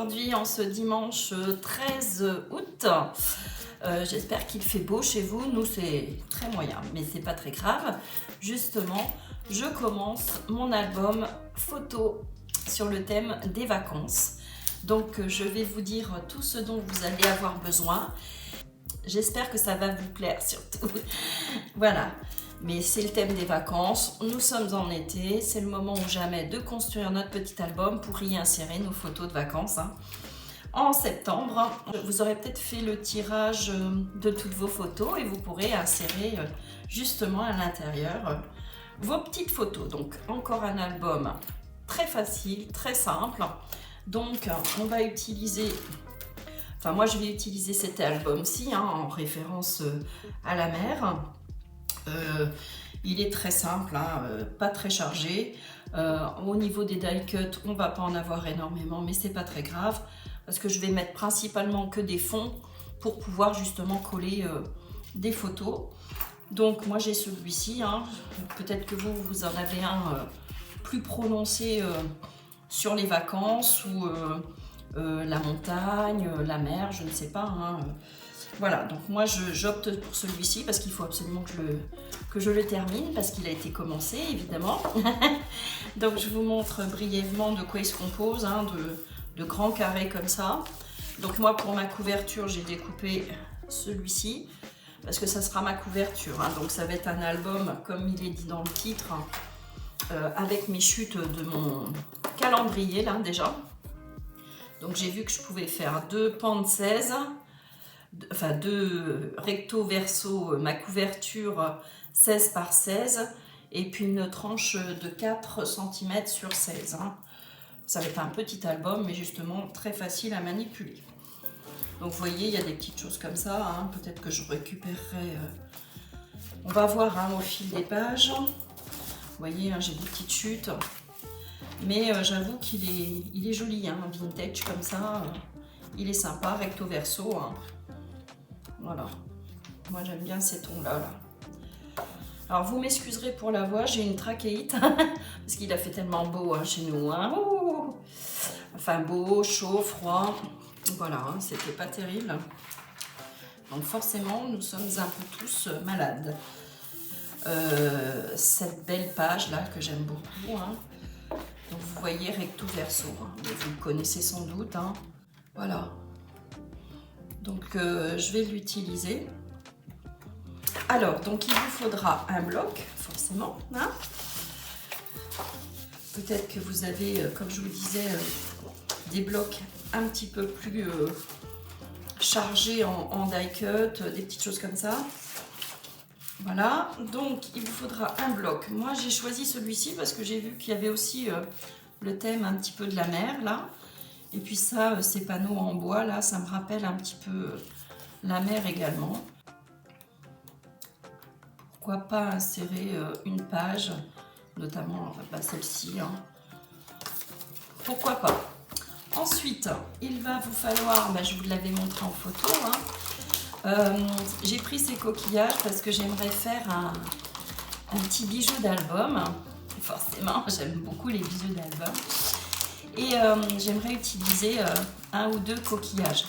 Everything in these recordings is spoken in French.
aujourd'hui en ce dimanche 13 août. J'espère qu'il fait beau chez vous. Nous, c'est très moyen, mais c'est pas très grave. Justement, je commence mon album photo sur le thème des vacances. Donc, je vais vous dire tout ce dont vous allez avoir besoin. J'espère que ça va vous plaire surtout. Voilà. Mais c'est le thème des vacances, nous sommes en été, c'est le moment ou jamais de construire notre petit album pour y insérer nos photos de vacances. En septembre, vous aurez peut-être fait le tirage de toutes vos photos et vous pourrez insérer justement à l'intérieur vos petites photos. Donc encore un album très facile, très simple. Donc on va utiliser... Enfin moi je vais utiliser cet album-ci en référence à la mer. Il est très simple, pas très chargé. Au niveau des die cuts, on va pas en avoir énormément, mais c'est pas très grave parce que je vais mettre principalement que des fonds pour pouvoir justement coller des photos. Donc moi j'ai celui-ci, peut-être que vous en avez un plus prononcé sur les vacances ou la montagne, la mer, je ne sais pas. Voilà, donc moi j'opte pour celui-ci parce qu'il faut absolument que je le termine parce qu'il a été commencé évidemment. Donc je vous montre brièvement de quoi il se compose, de grands carrés comme ça. Donc moi pour ma couverture j'ai découpé celui-ci parce que ça sera ma couverture. Donc ça va être un album comme il est dit dans le titre avec mes chutes de mon calendrier là déjà. Donc j'ai vu que je pouvais faire 2 pans de 16. Enfin 2 recto verso, ma couverture 16 par 16 et puis une tranche de 4 cm sur 16. Ça va être un petit album mais justement très facile à manipuler. Donc vous voyez il y a des petites choses comme ça, peut-être que je récupérerai, on va voir au fil des pages. Vous voyez j'ai des petites chutes mais j'avoue qu'il est joli, vintage comme ça, il est sympa, recto verso. Voilà, moi j'aime bien ces tons-là. Alors vous m'excuserez pour la voix, j'ai une trachéite parce qu'il a fait tellement beau chez nous. Enfin beau, chaud, froid. Voilà, c'était pas terrible. Donc forcément, nous sommes un peu tous malades. Cette belle page là que j'aime beaucoup. Donc vous voyez recto verso, vous le connaissez sans doute. Voilà. Donc je vais l'utiliser. Alors donc il vous faudra un bloc forcément. Peut-être que vous avez, comme je vous disais, des blocs un petit peu plus chargés en die cut, des petites choses comme ça. Voilà, donc il vous faudra un bloc. Moi j'ai choisi celui-ci parce que j'ai vu qu'il y avait aussi le thème un petit peu de la mer là. Et puis ça, ces panneaux en bois, là, ça me rappelle un petit peu la mer également. Pourquoi pas insérer une page, notamment celle-ci. Pourquoi pas. Ensuite, il va vous falloir, je vous l'avais montré en photo, j'ai pris ces coquillages parce que j'aimerais faire un petit bijou d'album. Forcément, j'aime beaucoup les bijoux d'album. Et j'aimerais utiliser 1 ou 2 coquillages.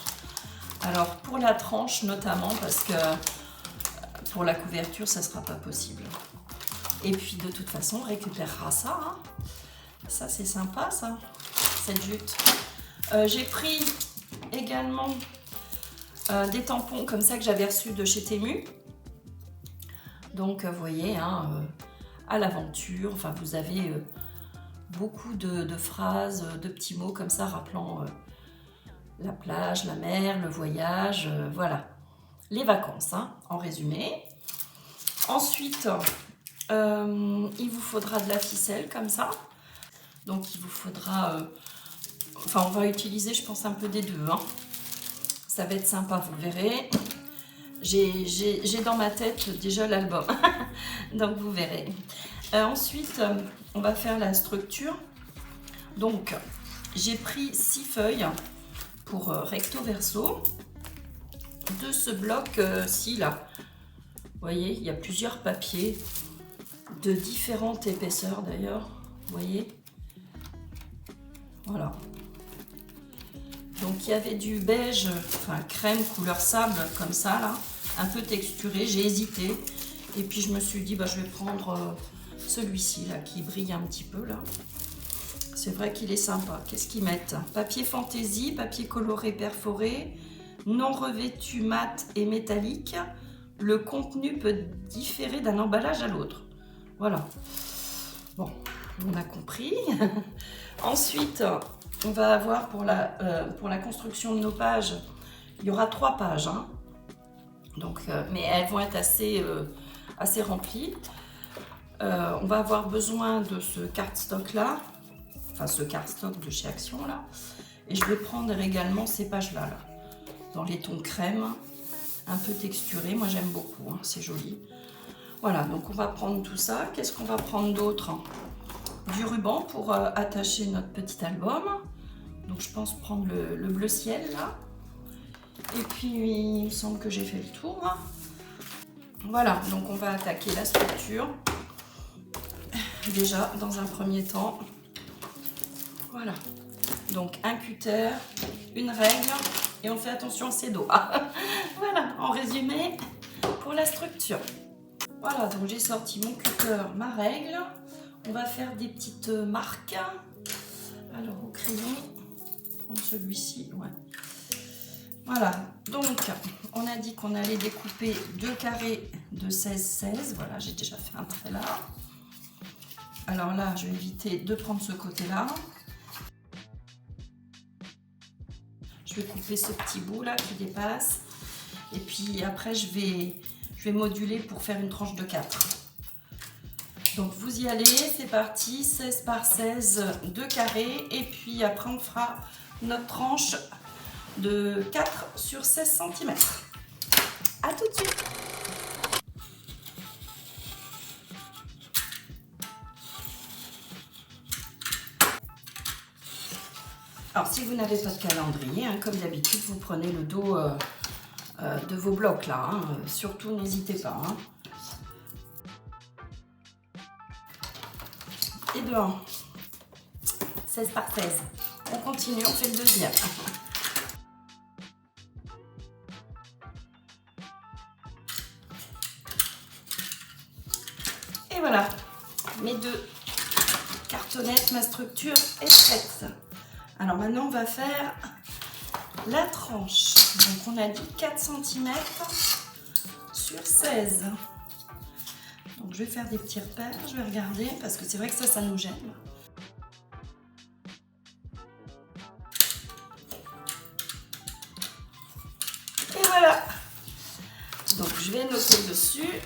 Alors pour la tranche notamment parce que pour la couverture ça sera pas possible. Et puis de toute façon on récupérera ça. Ça c'est sympa ça, cette jute. J'ai pris également des tampons comme ça que j'avais reçus de chez Temu. Donc vous voyez à l'aventure, enfin vous avez beaucoup de phrases, de petits mots comme ça rappelant la plage, la mer, le voyage, voilà, les vacances en résumé. Ensuite, il vous faudra de la ficelle comme ça. Donc il vous faudra, enfin on va utiliser je pense un peu des deux. Ça va être sympa, vous verrez. J'ai dans ma tête déjà l'album, donc vous verrez. Ensuite, on va faire la structure. Donc, j'ai pris 6 feuilles pour recto verso de ce bloc-ci là. Vous voyez, il y a plusieurs papiers de différentes épaisseurs d'ailleurs. Vous voyez, voilà. Donc il y avait du beige, enfin crème couleur sable comme ça là, un peu texturé. J'ai hésité et puis je me suis dit bah, je vais prendre celui-ci là qui brille un petit peu là. C'est vrai qu'il est sympa. Qu'est-ce qu'ils mettent? Papier fantaisie, papier coloré perforé, non revêtu mat et métallique. Le contenu peut différer d'un emballage à l'autre. Voilà. Bon, on a compris. Ensuite, on va avoir pour la construction de nos pages, il y aura 3 pages. Hein. Donc, mais elles vont être assez remplies. On va avoir besoin de ce cardstock là, enfin ce cardstock de chez Action là. Et je vais prendre également ces pages là, dans les tons crème, un peu texturés. Moi j'aime beaucoup, hein, c'est joli. Voilà, donc on va prendre tout ça. Qu'est-ce qu'on va prendre d'autre? Du ruban pour attacher notre petit album. Donc je pense prendre le bleu ciel là. Et puis il me semble que j'ai fait le tour. Hein. Voilà, donc on va attaquer la structure. Déjà dans un premier temps. Voilà. Donc un cutter, une règle et on fait attention à ses doigts. Voilà, en résumé pour la structure. Voilà, donc j'ai sorti mon cutter, ma règle. On va faire des petites marques. Alors au crayon, prendre celui-ci, ouais. Voilà, donc on a dit qu'on allait découper 2 carrés de 16-16. Voilà, j'ai déjà fait un trait là. Alors là, je vais éviter de prendre ce côté-là. Je vais couper ce petit bout là qui dépasse. Et puis après, je vais moduler pour faire une tranche de 4. Donc vous y allez, c'est parti, 16 par 16, 2 carrés. Et puis après, on fera notre tranche de 4 sur 16 cm. À tout de suite. Alors si vous n'avez pas de calendrier, hein, comme d'habitude, vous prenez le dos de vos blocs là. Hein. Surtout, n'hésitez pas. Hein. Et bien, 16 par 16. On continue, on fait le deuxième. Et voilà, mes 2 cartonnettes, ma structure est prête. Alors maintenant, on va faire la tranche. Donc on a dit 4 cm sur 16. Donc je vais faire des petits repères, je vais regarder parce que c'est vrai que ça nous gêne. Et voilà. Donc je vais noter dessus.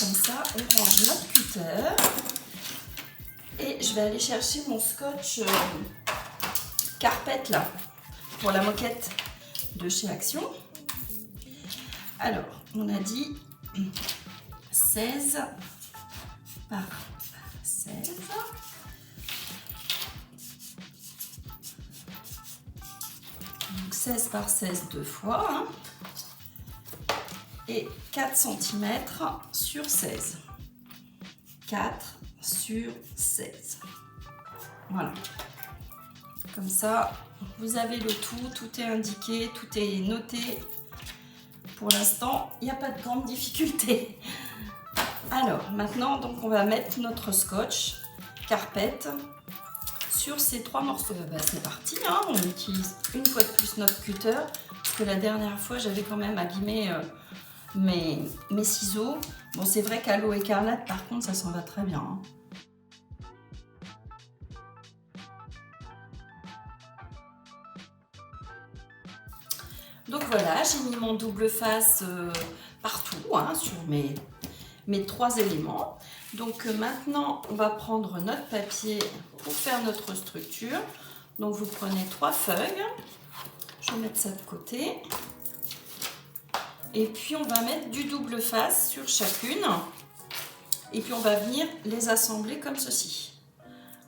Comme ça, on range notre cutter. Et je vais aller chercher mon scotch carpet là, pour la moquette de chez Action. Alors, on a dit 16 par 16. Donc 16 par 16 2 fois. Hein, et 4 cm sur 16. 4 sur 16. Voilà. Comme ça, vous avez le tout est indiqué, tout est noté. Pour l'instant, il n'y a pas de grande difficulté. Alors, maintenant, donc, on va mettre notre scotch carpet sur ces 3 morceaux. C'est parti, hein, on utilise une fois de plus notre cutter, parce que la dernière fois, j'avais quand même abîmé mes ciseaux. Bon, c'est vrai qu'à l'eau écarlate, par contre, ça s'en va très bien. Hein. Donc voilà, j'ai mis mon double face partout, hein, sur mes 3 éléments. Donc maintenant, on va prendre notre papier pour faire notre structure. Donc vous prenez 3 feuilles. Je vais mettre ça de côté. Et puis on va mettre du double face sur chacune. Et puis on va venir les assembler comme ceci.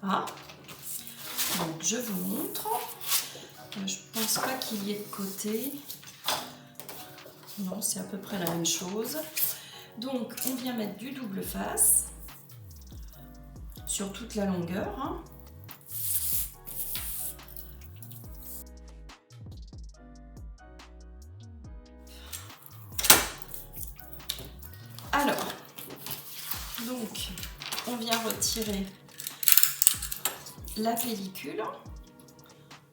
Ah. Donc je vous montre. Je pense pas qu'il y ait de côté. Non, c'est à peu près la même chose. Donc on vient mettre du double face sur toute la longueur. Hein. Donc, on vient retirer la pellicule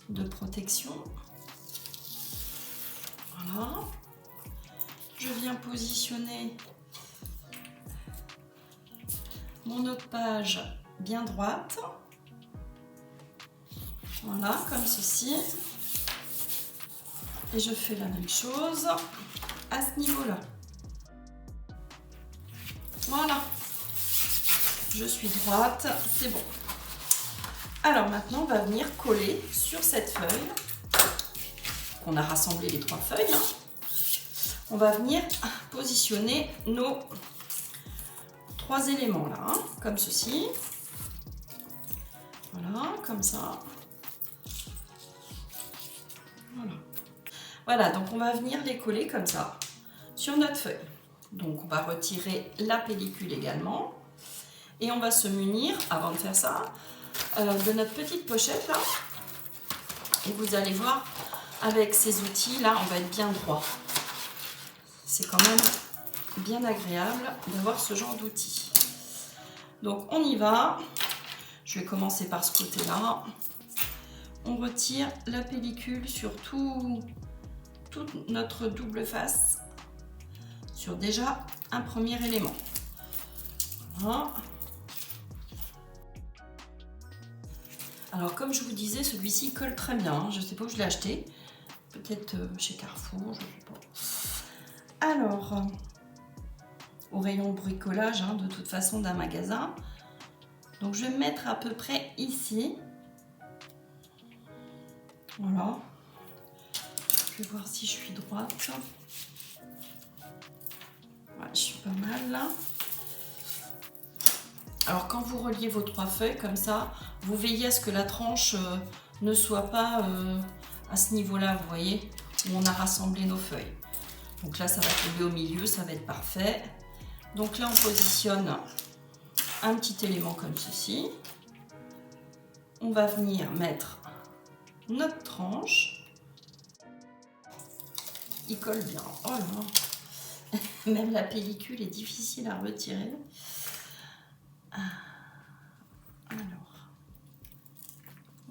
de protection. Voilà. Je viens positionner mon autre page bien droite. Voilà, comme ceci. Et je fais la même chose à ce niveau-là. Voilà. Je suis droite, c'est bon. Alors maintenant, on va venir coller sur cette feuille. On a rassemblé les 3 feuilles. On va venir positionner nos 3 éléments là, comme ceci. Voilà, comme ça. Voilà. Voilà, donc on va venir les coller comme ça sur notre feuille. Donc on va retirer la pellicule également. Et on va se munir, avant de faire ça, de notre petite pochette là. Et vous allez voir, avec ces outils là, on va être bien droit. C'est quand même bien agréable d'avoir ce genre d'outils. Donc on y va. Je vais commencer par ce côté-là. On retire la pellicule sur toute notre double face, sur déjà un premier élément. Voilà. Alors comme je vous disais, celui-ci colle très bien. Je ne sais pas où je l'ai acheté. Peut-être chez Carrefour, je ne sais pas. Alors, au rayon bricolage, de toute façon, d'un magasin. Donc je vais me mettre à peu près ici. Voilà. Je vais voir si je suis droite. Ouais, je suis pas mal là. Alors quand vous reliez vos 3 feuilles comme ça, vous veillez à ce que la tranche ne soit pas à ce niveau-là, vous voyez, où on a rassemblé nos feuilles. Donc là, ça va tomber au milieu, ça va être parfait. Donc là, on positionne un petit élément comme ceci. On va venir mettre notre tranche. Il colle bien. Oh là, même la pellicule est difficile à retirer. Alors,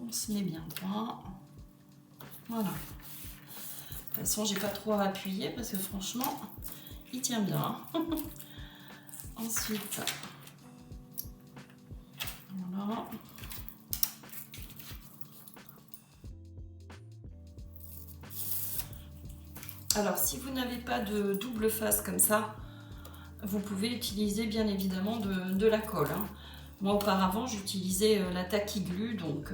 on se met bien droit. Voilà. De toute façon, j'ai pas trop à appuyer parce que franchement, il tient bien. Ensuite, voilà. Alors, si vous n'avez pas de double face comme ça, vous pouvez utiliser bien évidemment de la colle. Moi, auparavant, j'utilisais la Tacky Glue, donc,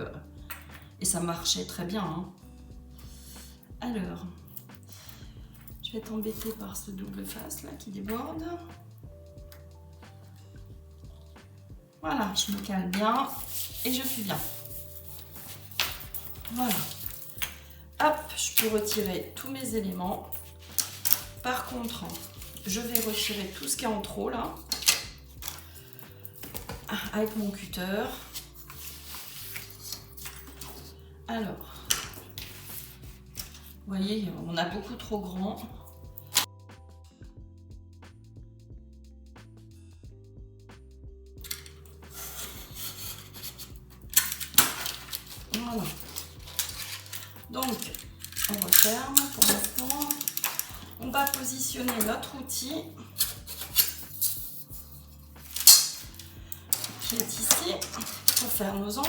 et ça marchait très bien. Alors, je vais être embêtée par ce double face là qui déborde. Voilà, je me cale bien et je suis bien. Voilà. Hop, je peux retirer tous mes éléments. Par contre, je vais retirer tout ce qui est en trop là, avec mon cutter. Alors, vous voyez, on a beaucoup trop grand. Voilà. Donc, on referme pour l'instant. On va positionner notre outil qui est ici pour faire nos angles.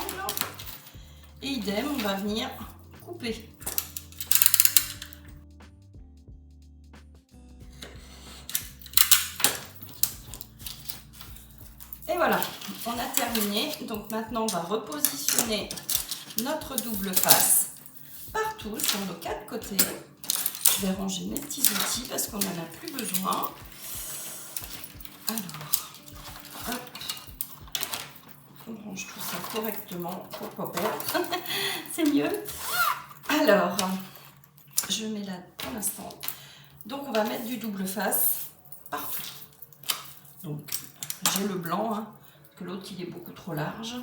Et idem, on va venir couper. Et voilà, on a terminé. Donc maintenant, on va repositionner notre double face partout sur nos 4 côtés. Je vais ranger mes petits outils parce qu'on n'en a plus besoin. Alors, hop, on range tout ça correctement pour pas perdre. C'est mieux. Alors, je mets là pour l'instant. Donc, on va mettre du double face partout. Donc, j'ai le blanc, parce que l'autre il est beaucoup trop large.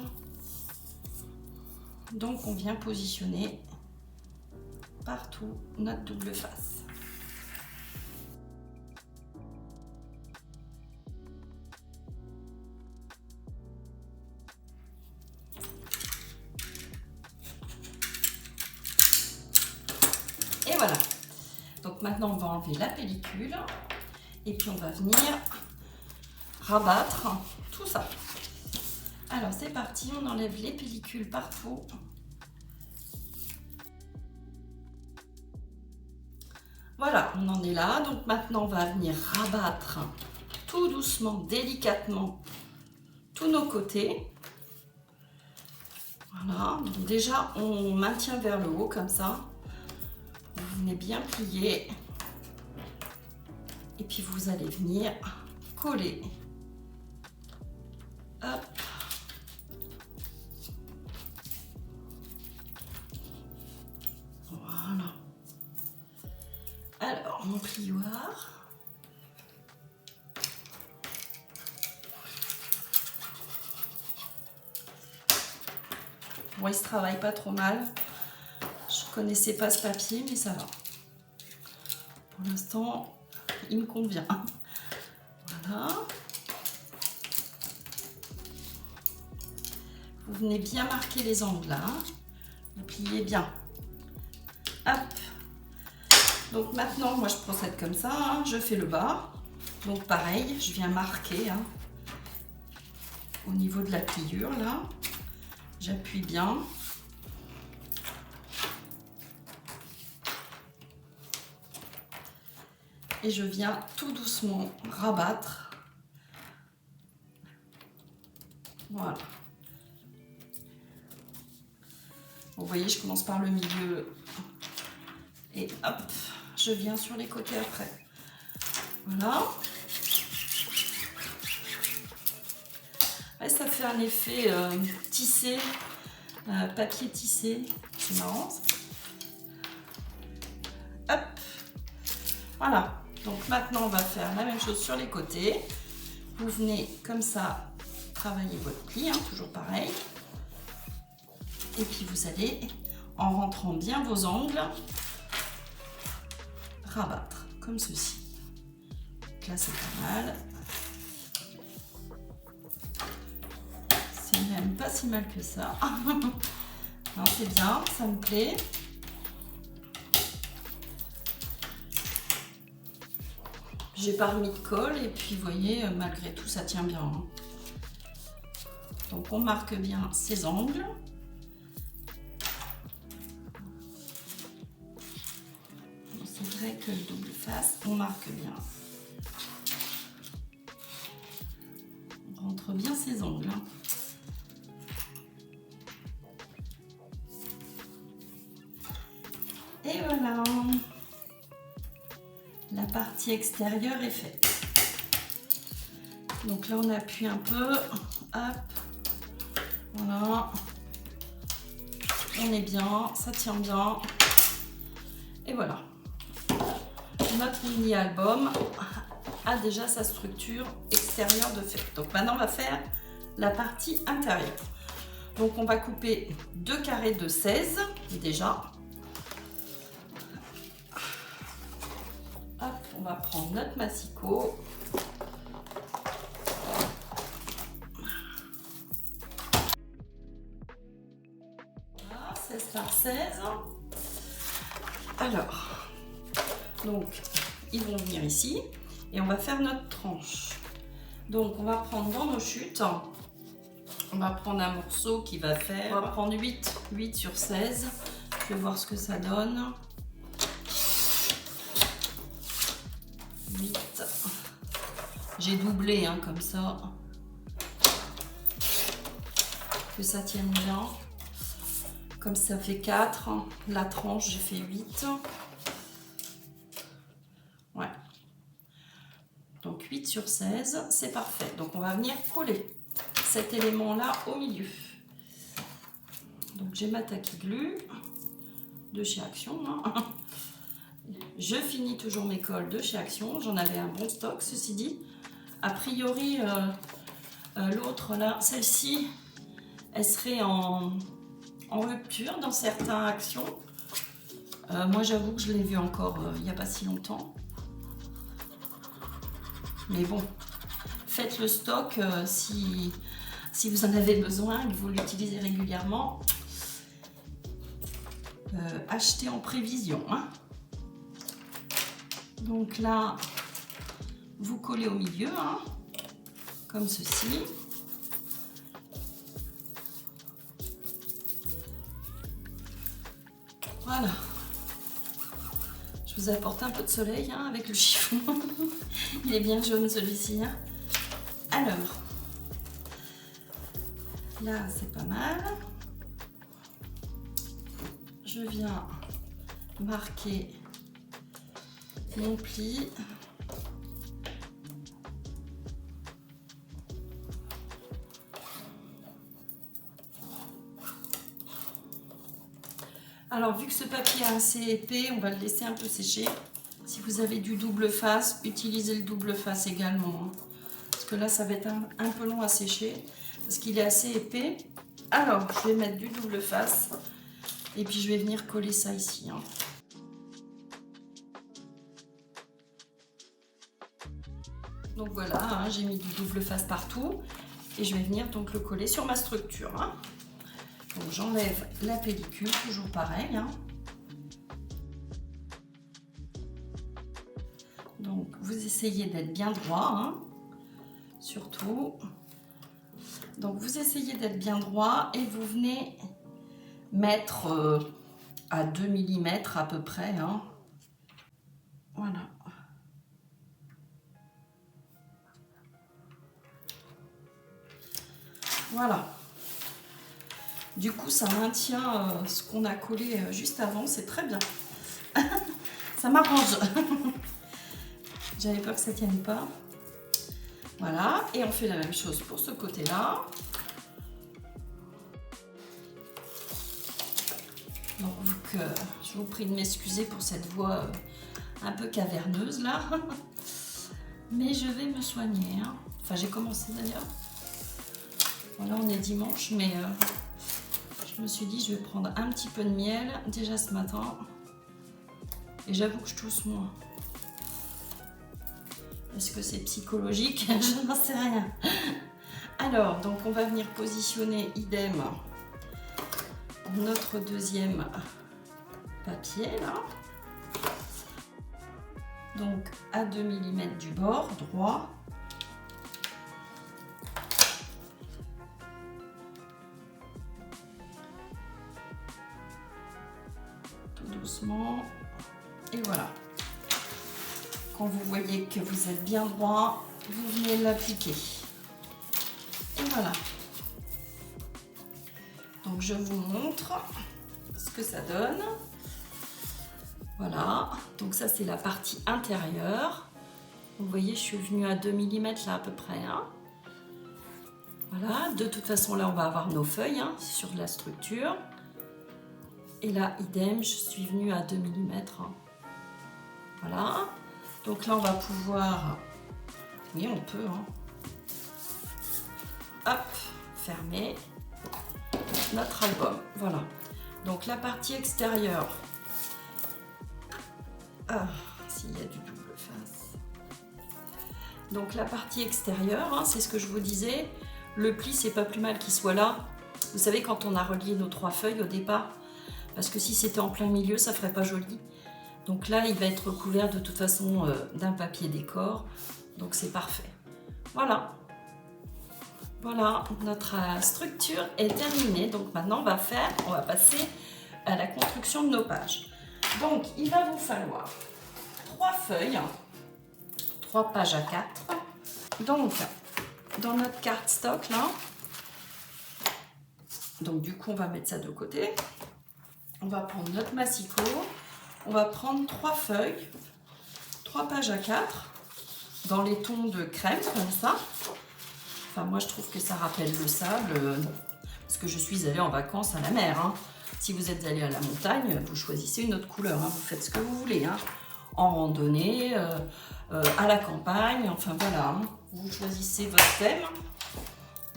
Donc, on vient positionner partout notre double face. Donc maintenant on va enlever la pellicule et puis on va venir rabattre tout ça. Alors c'est parti, on enlève les pellicules partout. Voilà, on en est là. Donc maintenant on va venir rabattre tout doucement, délicatement, tous nos côtés. Voilà, donc déjà on maintient vers le haut comme ça. Vous venez bien plier. Et puis vous allez venir coller. Hop. Voilà. Alors, mon plioir. Bon, il se travaille pas trop mal. Je connaissais pas ce papier, mais ça va. Pour l'instant, il me convient. Voilà. Vous venez bien marquer les angles là. Vous pliez bien. Hop. Donc maintenant, moi je procède comme ça. Hein. Je fais le bas. Donc pareil, je viens marquer hein, au niveau de la pliure là. J'appuie bien. Et je viens tout doucement rabattre. Voilà. Vous voyez, je commence par le milieu. Et hop, je viens sur les côtés après. Voilà. Et ça fait un effet tissé, papier tissé. C'est marrant. Hop. Voilà. Donc maintenant, on va faire la même chose sur les côtés. Vous venez comme ça travailler votre pli, hein, toujours pareil. Et puis vous allez, en rentrant bien vos angles, rabattre comme ceci. Donc là, c'est pas mal. C'est même pas si mal que ça. Non, c'est bien, ça me plaît. J'ai pas remis de colle et puis vous voyez, malgré tout, ça tient bien. Hein. Donc on marque bien ces angles. C'est vrai que le double face, on marque bien. On rentre bien ces angles. Hein. Et voilà. La partie extérieure est faite. Donc là, on appuie un peu. Hop. Voilà. On est bien, ça tient bien. Et voilà. Notre mini-album a déjà sa structure extérieure de fait. Donc maintenant, on va faire la partie intérieure. Donc on va couper 2 carrés de 16 déjà. Hop, on va prendre notre massicot. Voilà, 16 par 16. Alors, donc, ils vont venir ici et on va faire notre tranche. Donc, on va prendre dans nos chutes, on va prendre un morceau qui va faire, on va prendre 8 sur 16. Je vais voir ce que ça donne. 8. J'ai doublé hein, comme ça, que ça tienne bien. Comme ça fait 4, la tranche j'ai fait 8. Ouais. Donc 8 sur 16, c'est parfait. Donc on va venir coller cet élément là au milieu. Donc j'ai ma taquiglu de chez Action. Hein. Je finis toujours mes colles de chez Action. J'en avais un bon stock, ceci dit. A priori, l'autre là, celle-ci, elle serait en rupture dans certaines actions. Moi, j'avoue que je l'ai vu encore il n'y a pas si longtemps. Mais bon, faites le stock si vous en avez besoin, que vous l'utilisez régulièrement. Achetez en prévision. Hein. Donc là, vous collez au milieu, hein, comme ceci. Voilà. Je vous apporte un peu de soleil hein, avec le chiffon. Il est bien jaune celui-ci. Hein. Alors, là c'est pas mal. Je viens marquer mon pli. Alors, vu que ce papier est assez épais, on va le laisser un peu sécher. Si vous avez du double face, utilisez le double face également. Hein. Parce que là, ça va être un peu long à sécher. Parce qu'il est assez épais. Alors, je vais mettre du double face. Et puis, je vais venir coller ça ici. Hein. Donc voilà, hein, j'ai mis du double face partout. Et je vais venir donc le coller sur ma structure. Hein. Donc j'enlève la pellicule, toujours pareil. Hein. Donc vous essayez d'être bien droit, hein, surtout. Donc vous essayez d'être bien droit et vous venez mettre à 2 mm à peu près. Hein. Voilà. Voilà. Du coup, ça maintient ce qu'on a collé juste avant. C'est très bien. Ça m'arrange. J'avais peur que ça ne tienne pas. Voilà. Et on fait la même chose pour ce côté-là. Donc, je vous prie de m'excuser pour cette voix un peu caverneuse là. Mais je vais me soigner. Hein. Enfin, j'ai commencé d'ailleurs. Voilà, on est dimanche, mais... je me suis dit, je vais prendre un petit peu de miel déjà ce matin. Et j'avoue que je tousse moins. Est-ce que c'est psychologique? Je n'en sais rien. Alors, donc on va venir positionner idem notre deuxième papier là. Donc à 2 mm du bord droit. Doucement et voilà. Quand vous voyez que vous êtes bien droit, vous venez l'appliquer et voilà. Donc je vous montre ce que ça donne. Voilà, donc ça c'est la partie intérieure. Vous voyez, je suis venue à 2 mm là à peu près. Hein. Voilà, de toute façon là on va avoir nos feuilles hein, sur la structure. Et là, idem, je suis venue à 2 mm. Voilà. Donc là, on va pouvoir... Oui, on peut. Hein. Hop, fermer notre album. Voilà. Donc la partie extérieure. Ah, s'il y a du double face. Donc la partie extérieure, hein, c'est ce que je vous disais. Le pli, c'est pas plus mal qu'il soit là. Vous savez, quand on a relié nos 3 feuilles au départ, parce que si c'était en plein milieu, ça ferait pas joli. Donc là, il va être recouvert de toute façon d'un papier décor. Donc c'est parfait. Voilà. Voilà, notre structure est terminée. Donc maintenant, on va passer à la construction de nos pages. Donc, il va vous falloir 3 feuilles, 3 pages à 4. Donc, dans notre cardstock là, donc du coup, on va mettre ça de côté. On va prendre notre massicot, on va prendre 3 feuilles, 3 pages à 4, dans les tons de crème, comme ça. Enfin, moi, je trouve que ça rappelle le sable, parce que je suis allée en vacances à la mer. Hein. Si vous êtes allé à la montagne, vous choisissez une autre couleur, hein. Vous faites ce que vous voulez, hein. En randonnée, à la campagne, enfin voilà. Hein. Vous choisissez votre thème.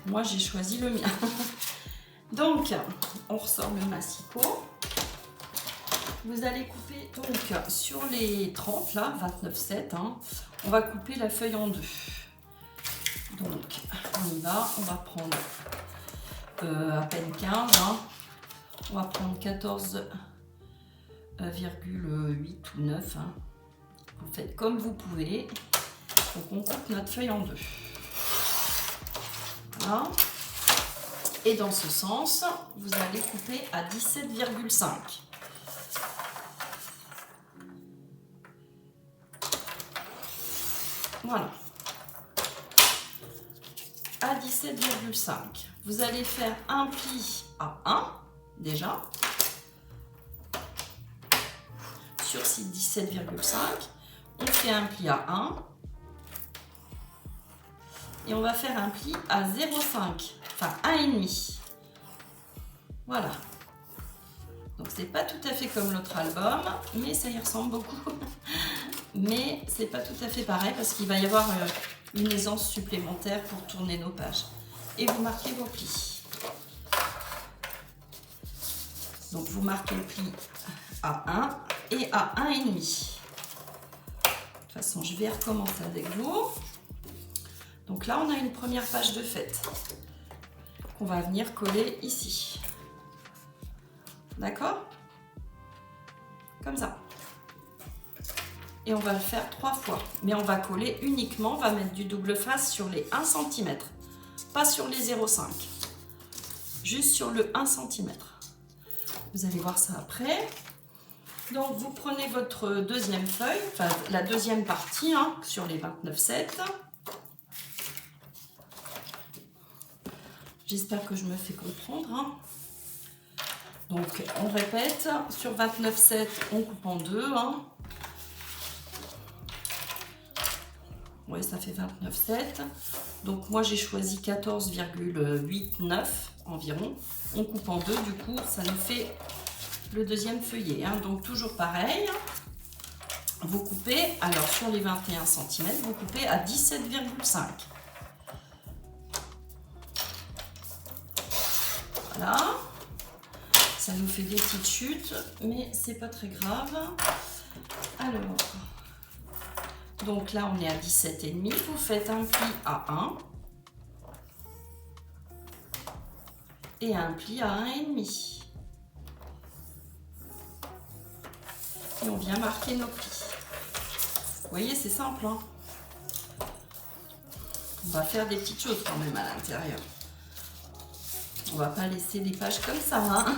Moi, j'ai choisi le mien. Donc, on ressort le massicot. Vous allez couper donc sur les 30 là, 29,7, hein, on va couper la feuille en 2. Donc on y va, on va prendre à peine 15, hein, on va prendre 14,8 ou 9. Hein. Vous faites comme vous pouvez. Donc on coupe notre feuille en deux. Voilà. Et dans ce sens, vous allez couper à 17,5. Voilà. À 17,5. Vous allez faire un pli à 1 déjà. Sur ces 17,5. On fait un pli à 1. Et on va faire un pli à 0,5. Enfin 1,5. Voilà. Donc c'est pas tout à fait comme l'autre album, mais ça y ressemble beaucoup. Mais c'est pas tout à fait pareil parce qu'il va y avoir une aisance supplémentaire pour tourner nos pages. Et vous marquez vos plis. Donc vous marquez le pli à 1 et à 1,5. De toute façon, je vais recommencer avec vous. Donc là, on a une première page de faite qu'on va venir coller ici. D'accord? Comme ça. Et on va le faire 3 fois. Mais on va coller uniquement, on va mettre du double face sur les 1 cm. Pas sur les 0,5. Juste sur le 1 cm. Vous allez voir ça après. Donc vous prenez votre deuxième feuille, enfin la deuxième partie hein, sur les 29,7. J'espère que je me fais comprendre. Hein. Donc on répète, sur 29,7 on coupe en deux. Hein. Oui, ça fait 29,7. Donc moi j'ai choisi 14,89 environ. On coupe en deux, du coup ça nous fait le deuxième feuillet. Hein. Donc toujours pareil. Vous coupez, alors sur les 21 cm, vous coupez à 17,5. Voilà. Ça nous fait des petites chutes, mais c'est pas très grave. Alors, donc là on est à 17,5. Vous faites un pli à 1 et un pli à 1,5. Et on vient marquer nos plis. Vous voyez, c'est simple. Hein, on va faire des petites choses quand même à l'intérieur. On va pas laisser les pages comme ça. Hein.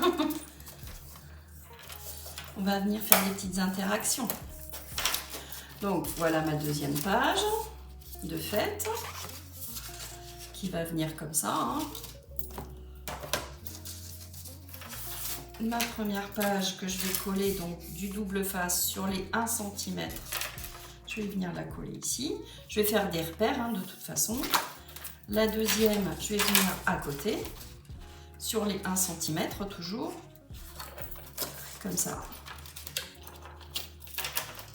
On va venir faire des petites interactions. Donc voilà ma deuxième page de fête qui va venir comme ça. Hein. Ma première page que je vais coller donc du double face sur les 1 cm. Je vais venir la coller ici. Je vais faire des repères hein, de toute façon. La deuxième, je vais venir à côté. Sur les 1 cm toujours, comme ça.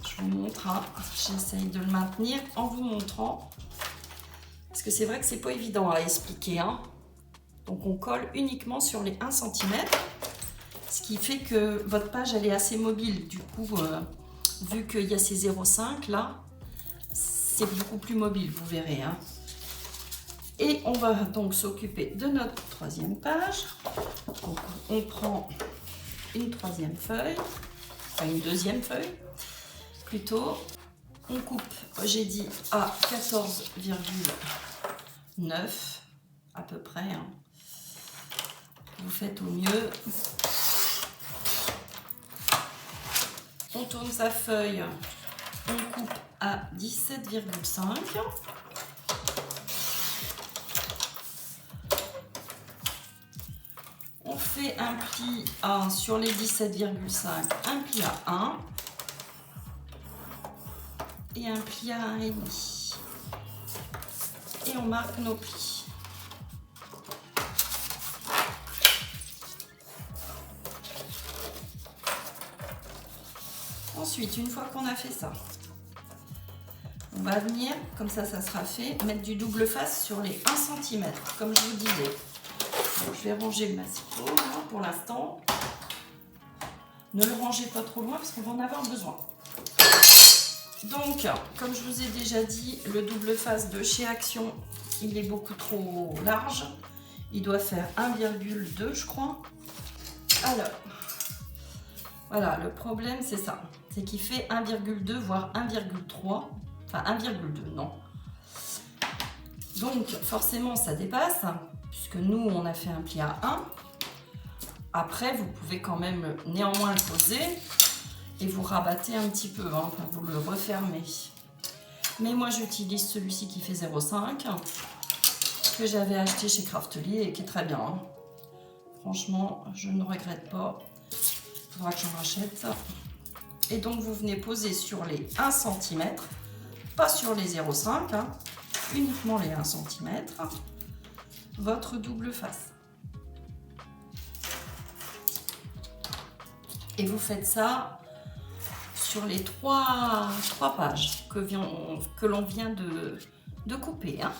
Je vous montre, hein. J'essaye de le maintenir en vous montrant, parce que c'est vrai que c'est pas évident à expliquer. Hein. Donc on colle uniquement sur les 1 cm, ce qui fait que votre page elle est assez mobile. Du coup, vu qu'il y a ces 0,5 là, c'est beaucoup plus mobile, vous verrez. Hein. Et on va donc s'occuper de notre troisième page. Donc, on prend une troisième feuille, enfin une deuxième feuille plutôt. On coupe, j'ai dit, à 14,9 à peu près. Hein. Vous faites au mieux. On tourne sa feuille, on coupe à 17,5. On fait un pli à, sur les 17,5, un pli à 1 et un pli à 1,5. Et on marque nos plis. Ensuite, une fois qu'on a fait ça, on va venir, comme ça sera fait, mettre du double face sur les 1 cm, comme je vous disais. Donc, je vais ranger le massicot hein, pour l'instant. Ne le rangez pas trop loin parce qu'on va en avoir besoin. Donc, comme je vous ai déjà dit, le double face de chez Action, il est beaucoup trop large. Il doit faire 1,2 je crois. Alors, voilà, le problème c'est ça. c'est qu'il fait 1,2 voire 1,3, enfin 1,2 non. Donc forcément ça dépasse, puisque nous on a fait un pli à 1. Après vous pouvez quand même néanmoins le poser et vous rabattez un petit peu, hein, enfin vous le refermez. Mais moi j'utilise celui-ci qui fait 0,5, que j'avais acheté chez Craftly et qui est très bien. Hein. Franchement, je ne regrette pas. Il faudra que j'en rachète. Et donc vous venez poser sur les 1 cm, pas sur les 0,5, hein, uniquement les 1 cm, votre double face. Et vous faites ça sur les trois pages que l'on vient de couper. Hein.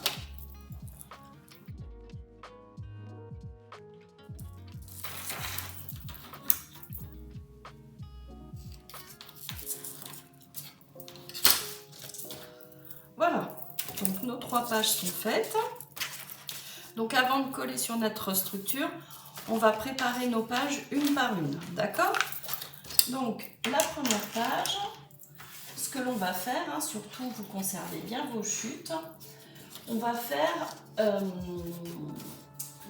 Voilà, donc nos 3 pages sont faites. Donc avant de coller sur notre structure, on va préparer nos pages une par une, d'accord? Donc la première page, ce que l'on va faire, hein, surtout vous conservez bien vos chutes, on va faire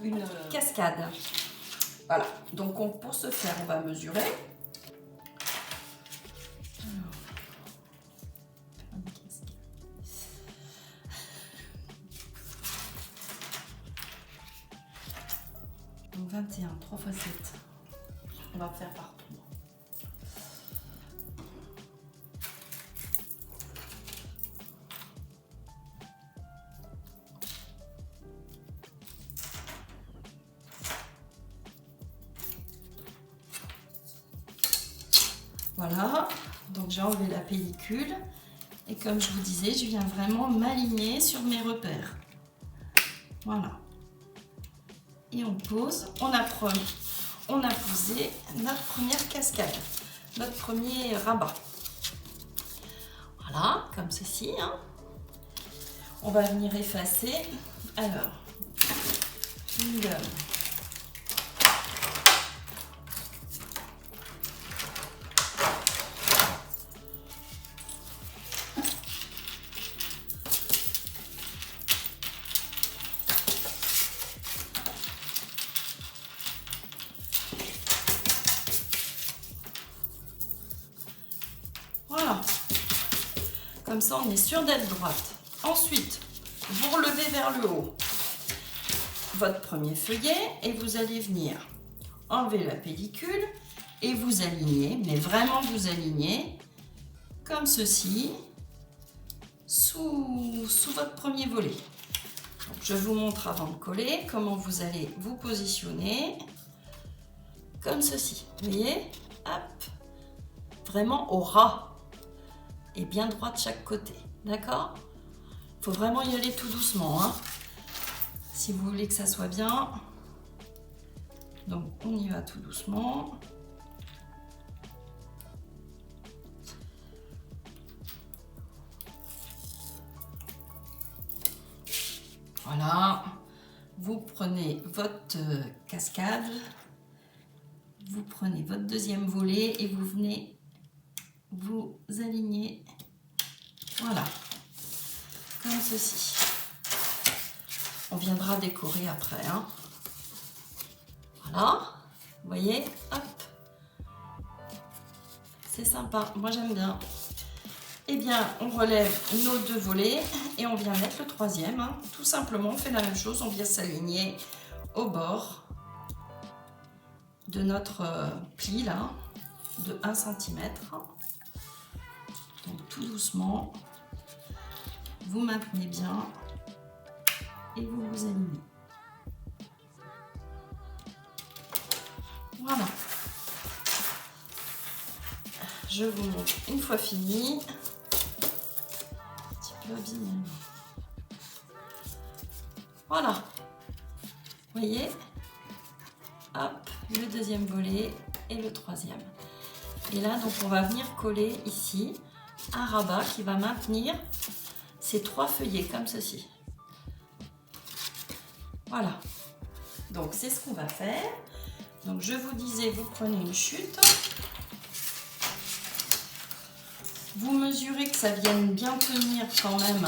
une cascade. Voilà, donc pour ce faire, on va mesurer. Donc 21, 3 x 7, on va faire par 3. Voilà, donc j'ai enlevé la pellicule et comme je vous disais, je viens vraiment m'aligner sur mes repères. Voilà. Et on pose, on a posé notre première cascade, notre premier rabat. Voilà, comme ceci. Hein. On va venir effacer. Alors, une gomme. Voilà, comme ça on est sûr d'être droite. Ensuite, vous relevez vers le haut votre premier feuillet et vous allez venir enlever la pellicule et vous aligner, mais vraiment vous aligner comme ceci sous votre premier volet. Donc, je vous montre avant de coller comment vous allez vous positionner comme ceci. Vous voyez, hop, vraiment au ras. Et bien droit de chaque côté, d'accord? Il faut vraiment y aller tout doucement, hein, si vous voulez que ça soit bien. Donc on y va tout doucement. Voilà, vous prenez votre cascade, vous prenez votre deuxième volet et vous venez vous aligner, voilà, comme ceci. On viendra décorer après, hein. Voilà, vous voyez, hop, c'est sympa, moi j'aime bien. Eh bien, on relève nos 2 volets et on vient mettre le troisième, hein. Tout simplement, on fait la même chose, on vient s'aligner au bord de notre pli là, de 1 cm. Donc tout doucement, vous maintenez bien et vous vous alignez. Voilà. Je vous montre une fois fini. Un petit peu abîmé. Voilà. Vous voyez? Hop, le deuxième volet et le troisième. Et là, donc, on va venir coller ici un rabat qui va maintenir ces 3 feuillets comme ceci. Voilà. Donc, c'est ce qu'on va faire. Donc, je vous disais, vous prenez une chute. Vous mesurez que ça vienne bien tenir quand même.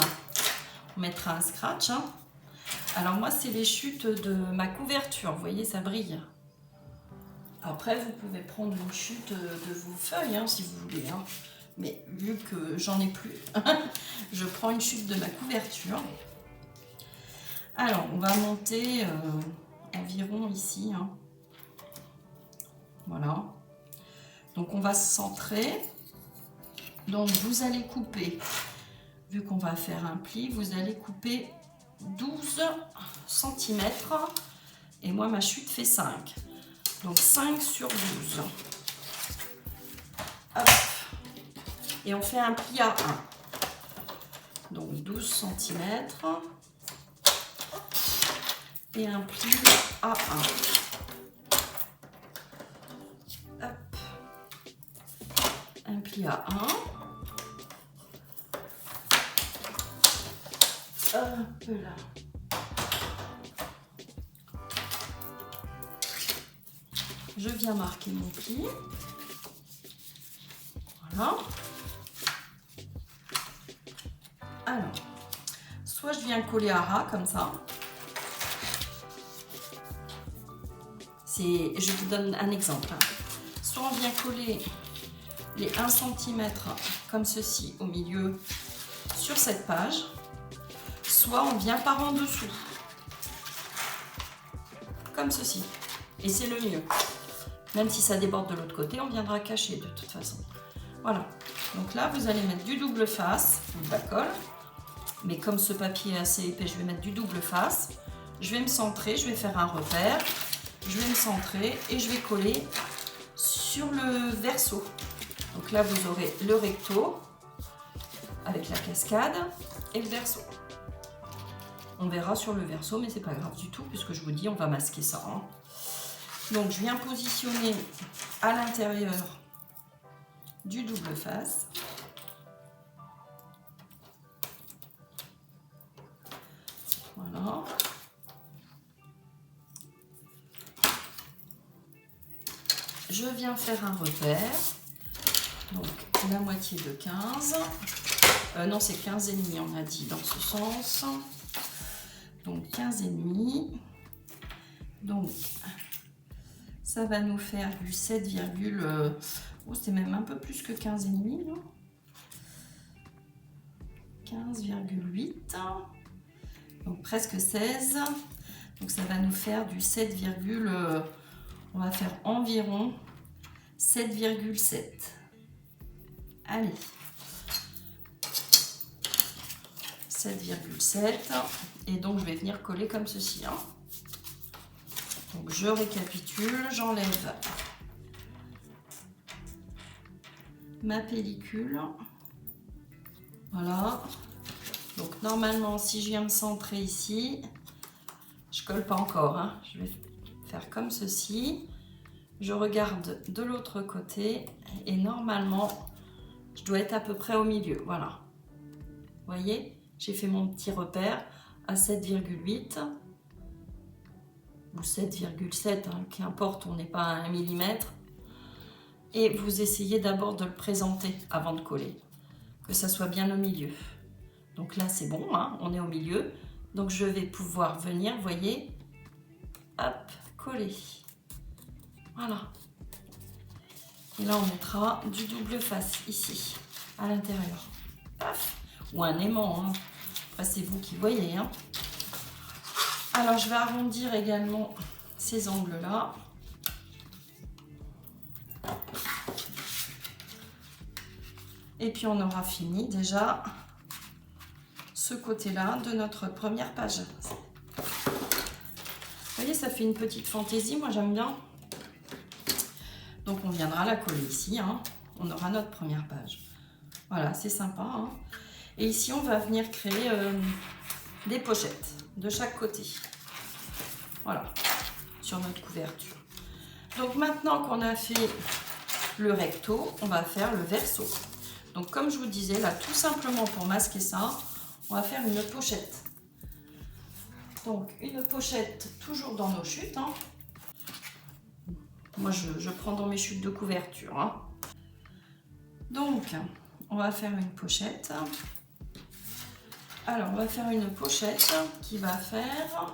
On mettra un scratch. Hein. Alors moi, c'est les chutes de ma couverture. Vous voyez, ça brille. Après, vous pouvez prendre une chute de vos feuilles, hein, si vous voulez. Hein. Mais vu que j'en ai plus, je prends une chute de ma couverture. Alors, on va monter environ ici. Hein. Voilà. Donc, on va se centrer. Donc, vous allez couper, vu qu'on va faire un pli, vous allez couper 12 cm. Et moi, ma chute fait 5. Donc, 5 sur 12. Hop. Et on fait un pli à 1. Donc 12 cm et un pli à 1. Hop. Un pli à 1. Hop là. Je viens marquer mon pli. Voilà. Alors, soit je viens coller à ras comme ça. Je vous donne un exemple. Soit on vient coller les 1 cm comme ceci au milieu sur cette page, soit on vient par en dessous, comme ceci. Et c'est le mieux. Même si ça déborde de l'autre côté, on viendra cacher de toute façon. Voilà. Donc là, vous allez mettre du double face ou de la colle. Mais comme ce papier est assez épais, je vais mettre du double face. Je vais me centrer, je vais faire un repère. Je vais me centrer et je vais coller sur le verso. Donc là, vous aurez le recto avec la cascade et le verso. On verra sur le verso, mais c'est pas grave du tout, puisque je vous dis, on va masquer ça. Hein. Donc, je viens positionner à l'intérieur du double face. Voilà. Je viens faire un repère. Donc, la moitié de 15. Non, c'est 15 et demi, on a dit, dans ce sens. Donc, 15 et demi. Donc, ça va nous faire du 7, oh, c'est même un peu plus que 15 et demi, non 15,8. Donc, presque 16. Donc, ça va nous faire du 7, on va faire environ 7,7. Allez. 7,7. Et donc, je vais venir coller comme ceci. Hein. Donc, je récapitule. J'enlève ma pellicule. Voilà. Donc, normalement, si je viens me centrer ici, je colle pas encore. Hein. Je vais faire comme ceci. Je regarde de l'autre côté et normalement, je dois être à peu près au milieu. Voilà. Vous voyez, j'ai fait mon petit repère à 7,8 ou 7,7, hein, qu'importe, on n'est pas à 1 mm. Et vous essayez d'abord de le présenter avant de coller, que ça soit bien au milieu. Donc là, c'est bon, hein, on est au milieu. Donc je vais pouvoir venir, vous voyez, hop, coller. Voilà. Et là, on mettra du double face ici, à l'intérieur. Paf. Ou un aimant. Hein. Après, c'est vous qui voyez. Hein. Alors, je vais arrondir également ces angles-là. Et puis, on aura fini déjà ce côté-là de notre première page. Vous voyez, ça fait une petite fantaisie. Moi, j'aime bien. Donc, on viendra la coller ici. Hein. On aura notre première page. Voilà, c'est sympa. Hein. Et ici, on va venir créer des pochettes de chaque côté. Voilà, sur notre couverture. Donc, maintenant qu'on a fait le recto, on va faire le verso. Donc, comme je vous disais, là, tout simplement pour masquer ça, on va faire une pochette. Donc, une pochette toujours dans nos chutes. Hein. Moi, je prends dans mes chutes de couverture. Hein. Donc, on va faire une pochette. Alors, on va faire une pochette qui va faire...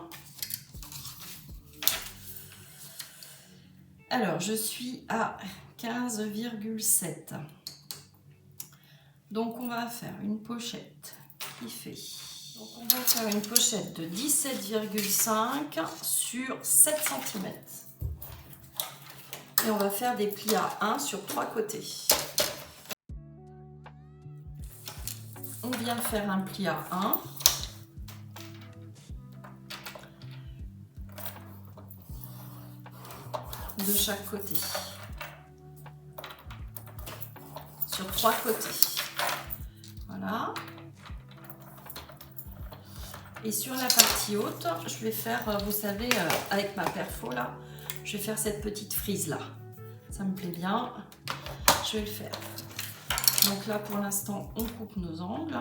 Alors, je suis à 15,7. Donc, on va faire une pochette qui fait... Donc, on va faire une pochette de 17,5 sur 7 cm. Et on va faire des plis à 1 sur 3 côtés. On vient faire un pli à 1. De chaque côté. Sur 3 côtés. Voilà. Et sur la partie haute, je vais faire, vous savez, avec ma perfo là, je vais faire cette petite frise là. Ça me plaît bien. Je vais le faire. Donc là, pour l'instant, on coupe nos angles.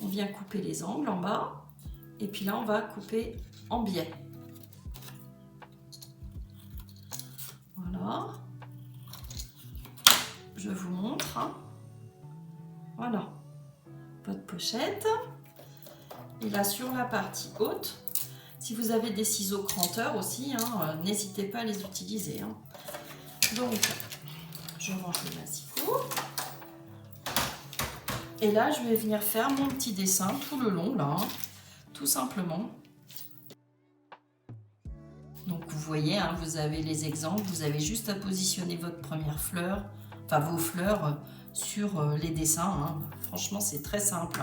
On vient couper les angles en bas. Et puis là, on va couper en biais. Voilà. Je vous montre. Voilà. Votre pochette. Et là, sur la partie haute, si vous avez des ciseaux cranteurs aussi, n'hésitez pas à les utiliser. Donc, je range le massicot. Et là, je vais venir faire mon petit dessin tout le long, là, tout simplement. Donc, vous voyez, vous avez les exemples. Vous avez juste à positionner votre première fleur, enfin vos fleurs, sur les dessins. Franchement, c'est très simple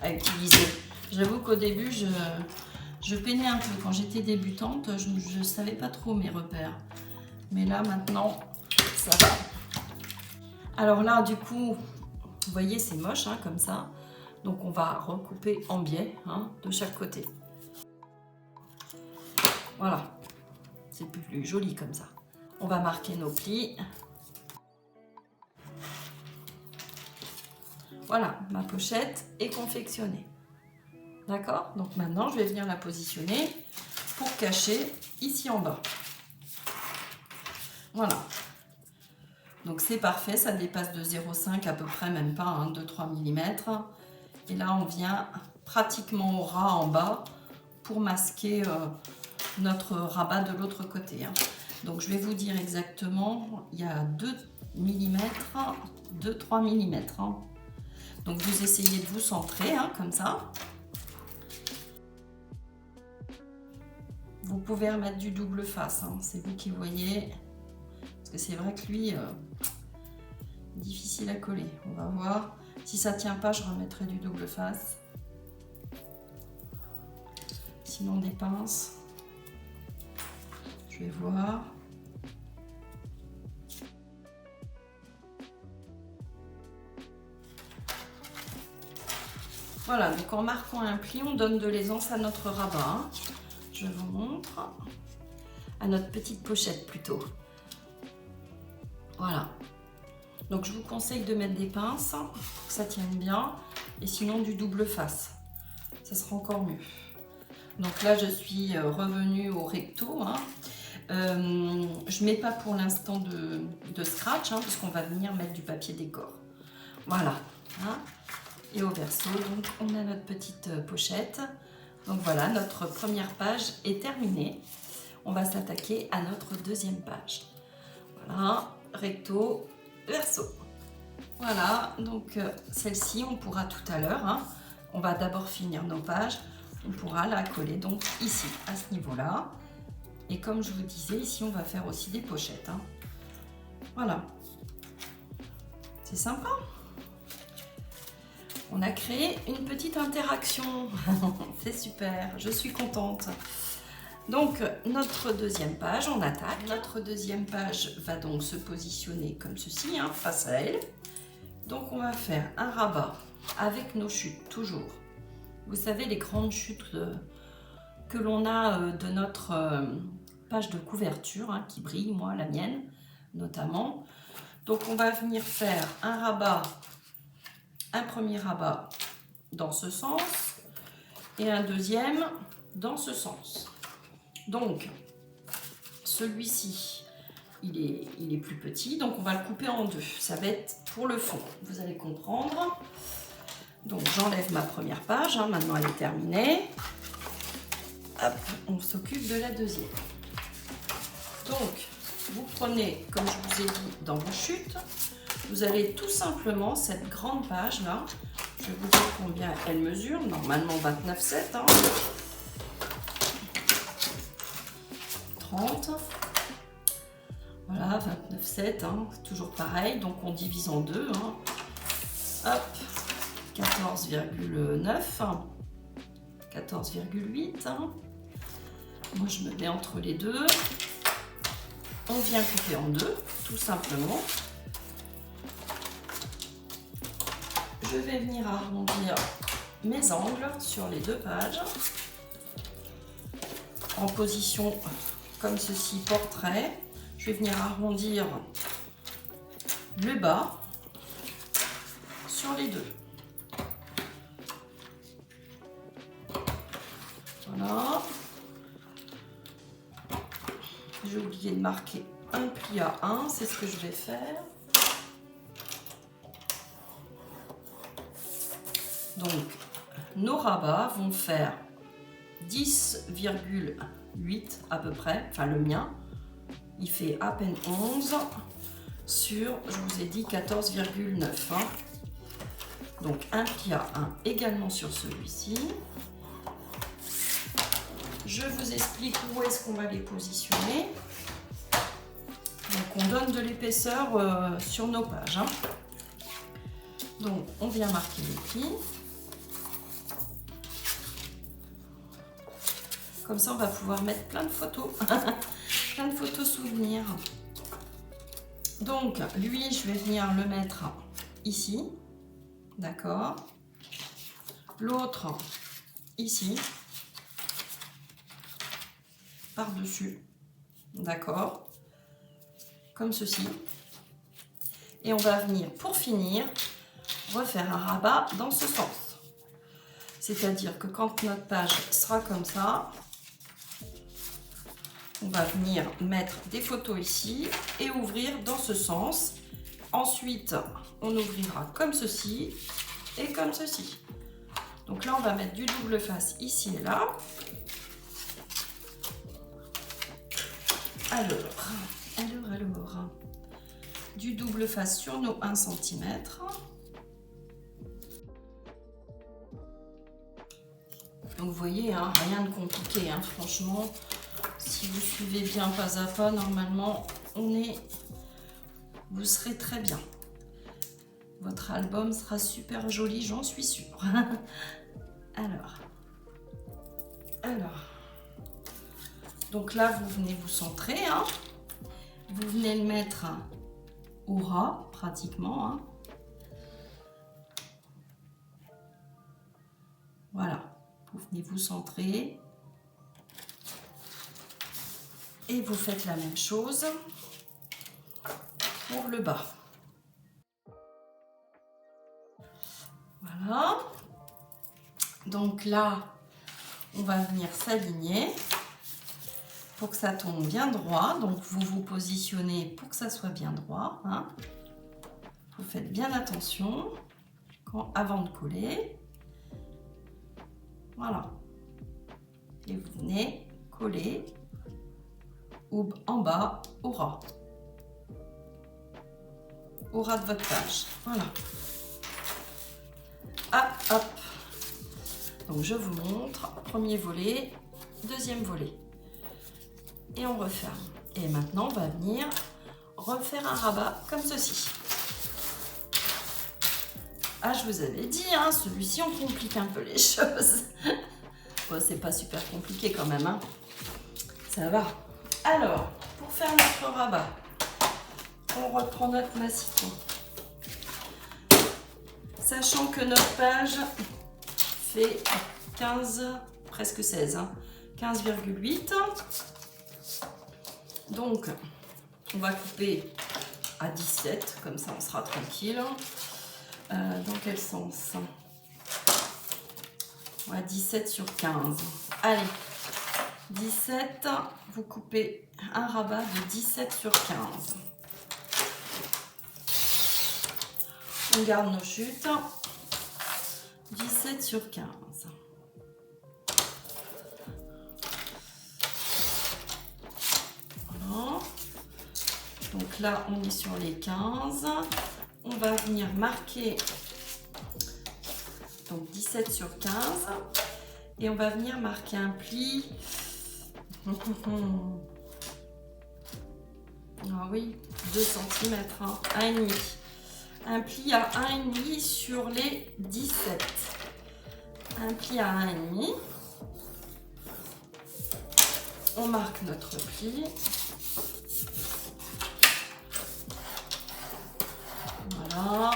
à utiliser. J'avoue qu'au début, je peinais un peu. Quand j'étais débutante, je ne savais pas trop mes repères. Mais là, maintenant, ça va. Alors là, du coup, vous voyez, c'est moche, comme ça. Donc, on va recouper en biais, de chaque côté. Voilà. C'est plus joli comme ça. On va marquer nos plis. Voilà, ma pochette est confectionnée. D'accord? Donc maintenant, je vais venir la positionner pour cacher ici en bas. Voilà. Donc c'est parfait, ça dépasse de 0,5 à peu près, même pas, 2-3 mm. Et là, on vient pratiquement au ras en bas pour masquer notre rabat de l'autre côté. Donc je vais vous dire exactement, il y a 2 mm, 2-3 mm. Donc vous essayez de vous centrer, comme ça. Vous pouvez remettre du double face, c'est vous qui voyez. Parce que c'est vrai que lui, difficile à coller. On va voir. Si ça tient pas, je remettrai du double face. Sinon des pinces. Je vais voir. Voilà, donc en marquant un pli, on donne de l'aisance à notre rabat. Je vous montre. À notre petite pochette plutôt. Voilà. Donc je vous conseille de mettre des pinces pour que ça tienne bien. Et sinon du double face. Ça sera encore mieux. Donc là, je suis revenue au recto. Je ne mets pas pour l'instant de scratch, parce qu'on va venir mettre du papier décor. Voilà. Et au verso, donc on a notre petite pochette. Donc voilà, notre première page est terminée. On va s'attaquer à notre deuxième page. Voilà, recto, verso. Voilà, donc celle-ci, on pourra tout à l'heure, on va d'abord finir nos pages. On pourra la coller donc ici, à ce niveau-là. Et comme je vous disais, ici, on va faire aussi des pochettes. Voilà. C'est sympa. On a créé une petite interaction. C'est super, je suis contente. Donc, notre deuxième page, on attaque. Notre deuxième page va donc se positionner comme ceci, face à elle. Donc, on va faire un rabat avec nos chutes, toujours. Vous savez, les grandes chutes que l'on a de notre page de couverture, qui brille, moi, la mienne, notamment. Donc, on va venir faire un rabat, un premier rabat dans ce sens et un deuxième dans ce sens. Donc, celui-ci, il est plus petit, donc on va le couper en deux. Ça va être pour le fond, vous allez comprendre. Donc j'enlève ma première page, hein, maintenant elle est terminée. Hop, on s'occupe de la deuxième. Donc, vous prenez, comme je vous ai dit, dans vos chutes, vous allez tout simplement, cette grande page là, je vais vous dire combien elle mesure, normalement 29,7, hein, 30, voilà, 29,7, hein, toujours pareil, donc on divise en deux, hein, hop, 14,9, 14,8, hein. Moi je me mets entre les deux. On vient couper en deux, tout simplement. Je vais venir arrondir mes angles sur les deux pages. En position comme ceci, portrait. Je vais venir arrondir le bas sur les deux. Voilà. J'ai oublié de marquer un pli à 1, c'est ce que je vais faire. Donc, nos rabats vont faire 10,8 à peu près, enfin le mien, il fait à peine 11 sur, je vous ai dit, 14,9. Hein. Donc, un pli à 1 également sur celui-ci. Je vous explique où est-ce qu'on va les positionner. Donc on donne de l'épaisseur sur nos pages. Hein. Donc on vient marquer les plis. Comme ça on va pouvoir mettre plein de photos. Plein de photos souvenirs. Donc lui je vais venir le mettre ici. D'accord. L'autre ici. Par-dessus, d'accord, comme ceci. Et on va venir, pour finir, refaire un rabat dans ce sens. C'est-à-dire que quand notre page sera comme ça, on va venir mettre des photos ici et ouvrir dans ce sens. Ensuite, on ouvrira comme ceci et comme ceci. Donc là, on va mettre du double face ici et là. Alors, du double face sur nos 1 cm. Donc vous voyez, hein, rien de compliqué, hein, franchement, si vous suivez bien pas à pas, normalement, vous serez très bien. Votre album sera super joli, j'en suis sûre. Alors. Donc là, vous venez vous centrer, hein. Vous venez le mettre au ras, pratiquement. Hein. Voilà, vous venez vous centrer. Et vous faites la même chose pour le bas. Voilà. Donc là, on va venir s'aligner. Pour que ça tombe bien droit, donc vous vous positionnez pour que ça soit bien droit. Hein. Vous faites bien attention avant de coller. Voilà. Et vous venez coller en bas au ras. Au ras de votre page. Voilà. Hop, hop. Donc je vous montre. Premier volet, deuxième volet. Et on referme. Et maintenant, on va venir refaire un rabat comme ceci. Ah, je vous avais dit, hein, celui-ci, on complique un peu les choses. Bon, c'est pas super compliqué quand même. Hein. Ça va. Alors, pour faire notre rabat, on reprend notre massicot. Sachant que notre page fait 15, presque 16, hein, 15,8. Donc, on va couper à 17, comme ça on sera tranquille. Dans quel sens? Ouais, 17 sur 15. Allez, 17, vous coupez un rabat de 17 sur 15. On garde nos chutes. 17 sur 15. Voilà. Donc là, on est sur les 15. On va venir marquer donc 17 sur 15. Et on va venir marquer un pli. Ah oui, 2 cm, hein, 1,5. Un pli à 1,5 sur les 17. Un pli à 1,5. On marque notre pli. Voilà.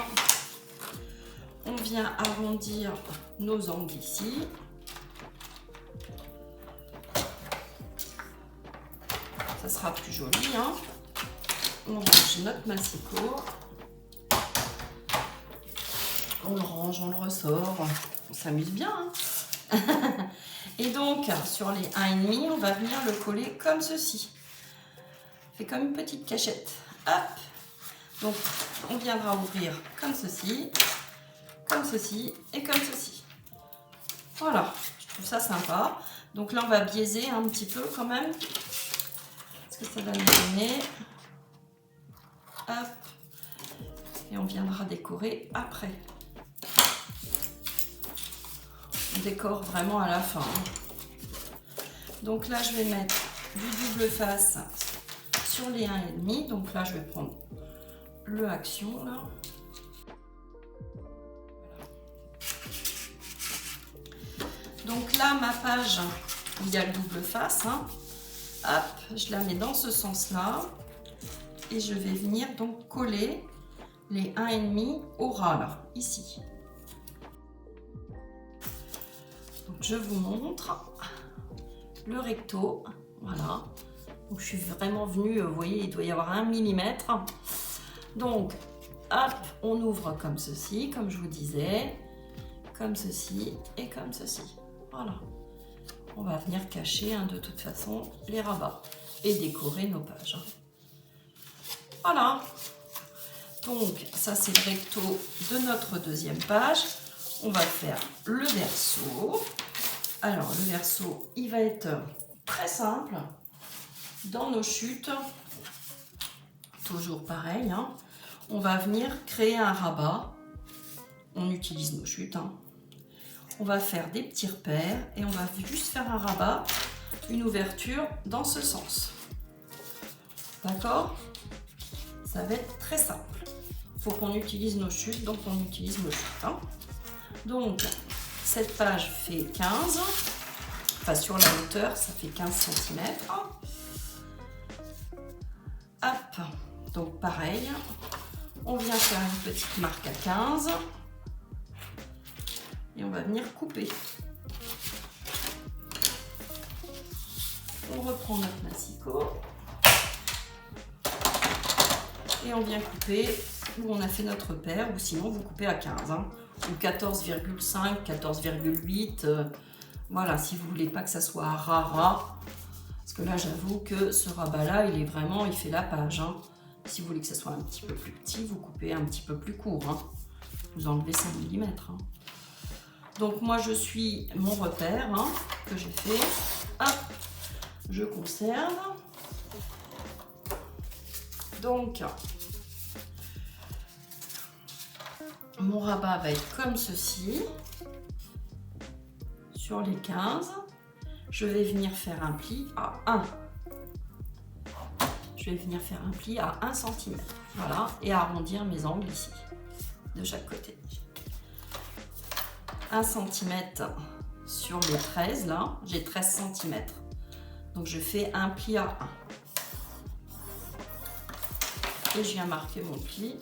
On vient arrondir nos angles ici. Ça sera plus joli, hein. On range notre massicot. On le range, on le ressort. On s'amuse bien, hein. Et donc, sur les 1,5, on va venir le coller comme ceci. Fait comme une petite cachette. Hop. Donc, on viendra ouvrir comme ceci et comme ceci. Voilà, je trouve ça sympa. Donc là, on va biaiser un petit peu quand même. Parce que ça va nous donner. Hop. Et on viendra décorer après. On décore vraiment à la fin. Donc là, je vais mettre du double face sur les 1,5. Donc là, je vais prendre le action là. Donc là, ma page, il y a le double face. Hein. Hop, je la mets dans ce sens-là. Et je vais venir donc coller les 1,5 au ras là, ici. Donc je vous montre le recto. Voilà. Donc je suis vraiment venue, vous voyez, il doit y avoir 1 mm. Donc, hop, on ouvre comme ceci, comme je vous disais. Comme ceci et comme ceci. Voilà. On va venir cacher de toute façon les rabats et décorer nos pages. Voilà. Donc ça c'est le recto de notre deuxième page. On va faire le verso. Alors le verso, il va être très simple. Dans nos chutes, toujours pareil, hein, on va venir créer un rabat. On utilise nos chutes. Hein. On va faire des petits repères et on va juste faire un rabat, une ouverture dans ce sens. D'accord? Ça va être très simple. Il faut qu'on utilise nos chutes, donc on utilise nos chutes. Hein. Donc, cette page fait 15. Enfin, sur la hauteur, ça fait 15 cm. Hop. Donc, pareil. On vient faire une petite marque à 15. Et on va venir couper. On reprend notre massicot. Et on vient couper où on a fait notre paire, ou sinon vous coupez à 15, hein, ou 14,5, 14,8. Voilà, si vous voulez pas que ça soit ras. Parce que là, j'avoue que ce rabat-là, il est vraiment, il fait la page. Hein. Si vous voulez que ça soit un petit peu plus petit, vous coupez un petit peu plus court. Hein. Vous enlevez 5 mm. Hein. Donc moi je suis mon repère hein, que j'ai fait. Hop, je conserve. Donc mon rabat va être comme ceci. Sur les 15, je vais venir faire un pli à 1. Je vais venir faire un pli à 1 cm. Voilà, et arrondir mes angles ici, de chaque côté. 1 cm sur les 13 là, j'ai 13 cm. Donc je fais un pli à 1. Et je viens marquer mon pli.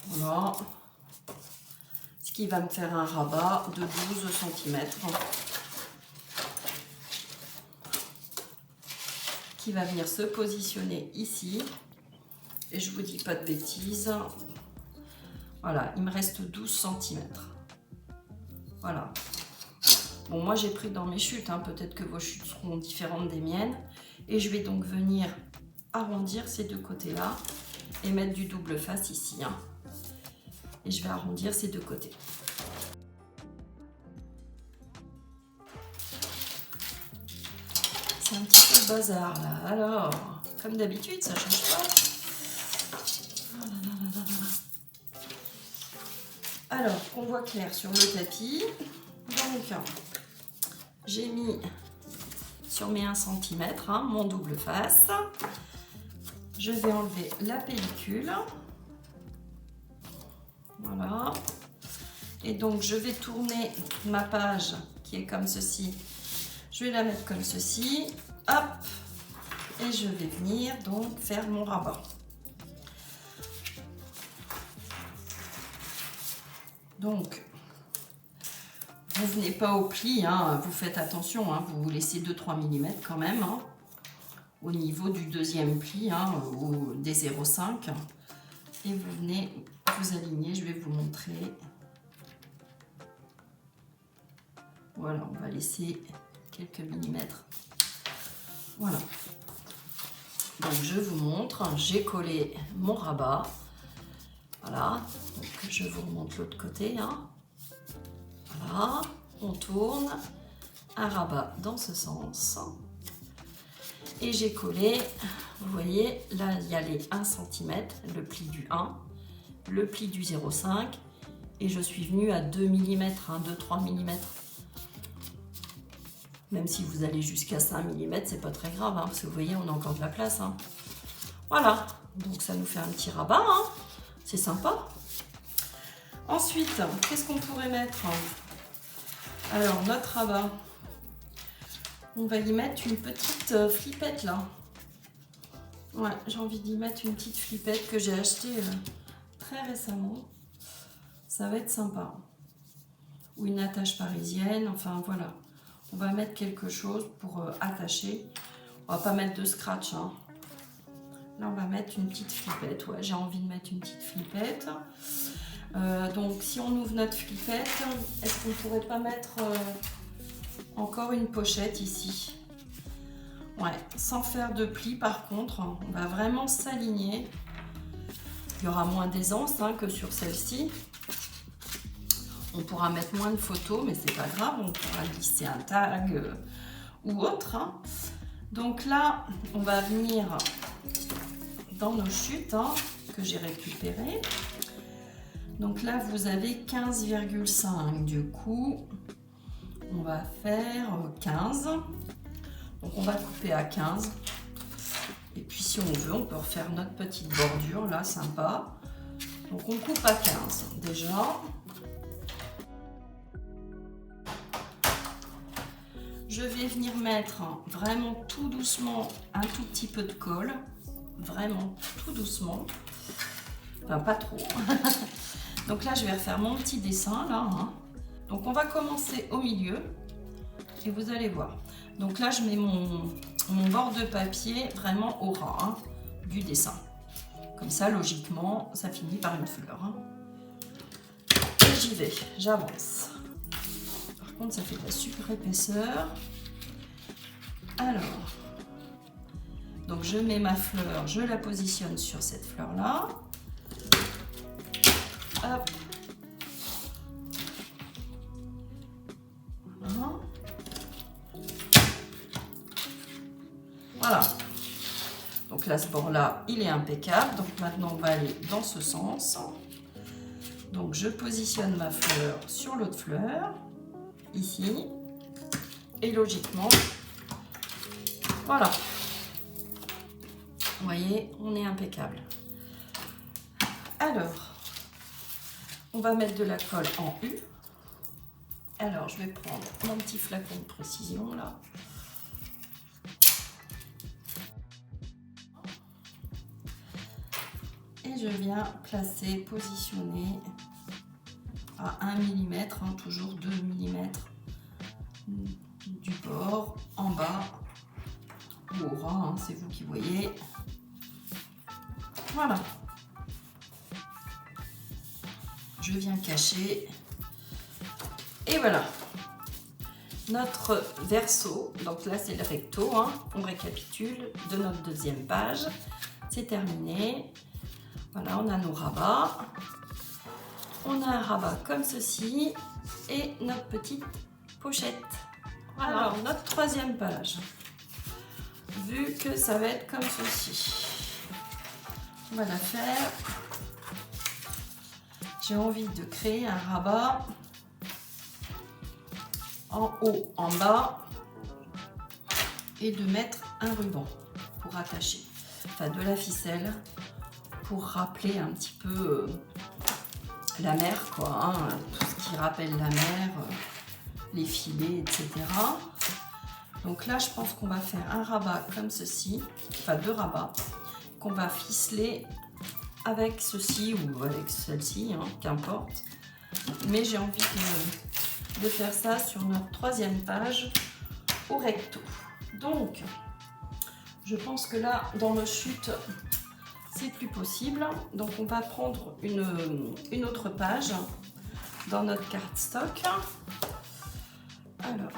Voilà. Ce qui va me faire un rabat de 12 cm. Qui va venir se positionner ici. Et je vous dis pas de bêtises. Voilà, il me reste 12 cm. Voilà. Bon, moi j'ai pris dans mes chutes, hein. Peut-être que vos chutes seront différentes des miennes. Et je vais donc venir arrondir ces deux côtés-là et mettre du double face ici, hein. Et je vais arrondir ces deux côtés. C'est un petit peu le bazar là. Alors, comme d'habitude, ça change pas. Alors, qu'on voit clair sur le tapis. Donc, j'ai mis sur mes 1 cm, hein, mon double face. Je vais enlever la pellicule. Voilà. Et donc, je vais tourner ma page qui est comme ceci. Je vais la mettre comme ceci. Hop. Et je vais venir donc faire mon rabat. Donc, vous ne venez pas au pli, hein, vous faites attention, hein, vous laissez 2-3 mm quand même, hein, au niveau du deuxième pli, hein, ou des 0,5. Et vous venez vous aligner, je vais vous montrer. Voilà, on va laisser quelques millimètres. Voilà. Donc je vous montre, j'ai collé mon rabat. Voilà, donc je vous remonte l'autre côté, hein. Voilà, on tourne, un rabat dans ce sens. Et j'ai collé, vous voyez, là il y a les 1 cm, le pli du 1, le pli du 0,5, et je suis venue à 2 mm, hein, 2-3 mm. Même si vous allez jusqu'à 5 mm, c'est pas très grave, hein, parce que vous voyez, on a encore de la place, hein. Voilà, donc ça nous fait un petit rabat, hein. C'est sympa. Ensuite, qu'est-ce qu'on pourrait mettre? Alors, notre rabat, on va y mettre une petite flippette là. Ouais, j'ai envie d'y mettre une petite flippette que j'ai achetée très récemment. Ça va être sympa. Ou une attache parisienne, enfin voilà. On va mettre quelque chose pour attacher. On va pas mettre de scratch, hein. Là, on va mettre une petite flippette. Ouais, j'ai envie de mettre une petite flippette. Donc, si on ouvre notre flippette, est-ce qu'on pourrait pas mettre encore une pochette ici? Ouais, sans faire de plis par contre. On va vraiment s'aligner. Il y aura moins d'aisance, hein, que sur celle-ci. On pourra mettre moins de photos, mais c'est pas grave. On pourra glisser un tag ou autre, hein. Donc là, on va venir dans nos chutes, hein, que j'ai récupérées. Donc là, vous avez 15,5. Du coup, on va faire 15. Donc on va couper à 15. Et puis si on veut, on peut refaire notre petite bordure, là, sympa. Donc on coupe à 15 déjà. Je vais venir mettre vraiment tout doucement un tout petit peu de colle. Vraiment tout doucement. Enfin, pas trop. Donc là, je vais refaire mon petit dessin, là, hein. Donc on va commencer au milieu. Et vous allez voir. Donc là, je mets mon bord de papier vraiment au ras, hein, du dessin. Comme ça, logiquement, ça finit par une fleur, hein. Et j'y vais, j'avance. Par contre, ça fait de la super épaisseur. Alors, donc je mets ma fleur, je la positionne sur cette fleur-là. Hop. Voilà. Voilà. Donc là, ce bord-là, il est impeccable. Donc maintenant, on va aller dans ce sens. Donc je positionne ma fleur sur l'autre fleur, ici. Et logiquement, voilà. Vous voyez, on est impeccable. Alors, on va mettre de la colle en U. Alors, je vais prendre mon petit flacon de précision, là. Et je viens placer, positionner à 1 mm, hein, toujours 2 mm du bord, en bas ou au ras, hein, c'est vous qui voyez. Voilà. Je viens cacher Et voilà, notre verso, donc là c'est le recto, hein. On récapitule de notre deuxième page, c'est terminé. Voilà, on a nos rabats, on a un rabat comme ceci et notre petite pochette. Voilà. Alors notre troisième page, vu que ça va être comme ceci, on va la faire. J'ai envie de créer un rabat en haut, en bas, et de mettre un ruban pour attacher, enfin de la ficelle pour rappeler un petit peu la mer, quoi, hein, tout ce qui rappelle la mer, les filets, etc. Donc là, je pense qu'on va faire un rabat comme ceci, enfin deux rabats, qu'on va ficeler avec ceci ou avec celle-ci, hein, qu'importe. Mais j'ai envie de faire ça sur notre troisième page au recto. Donc, je pense que là, dans nos chutes, c'est plus possible. Donc, on va prendre une autre page dans notre cardstock. Alors,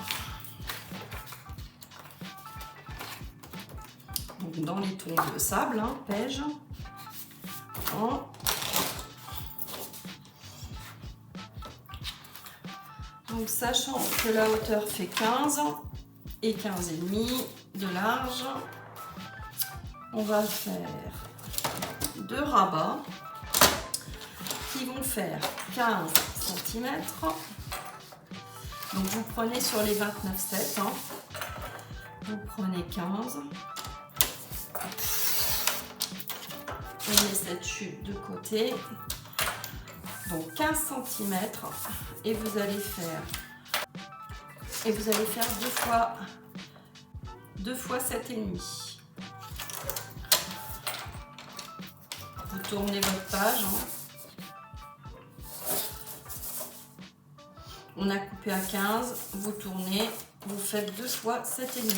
donc dans les tons de sable, hein, beige. Donc, sachant que la hauteur fait 15 et 15,5 de large, on va faire deux rabats qui vont faire 15 cm. Donc vous prenez sur les 29,7, hein, vous prenez 15. On met cette chute de côté. Donc 15 cm et vous allez faire deux fois 7,5. Vous tournez votre page, hein. On a coupé à 15, vous tournez, vous faites 2 fois 7,5.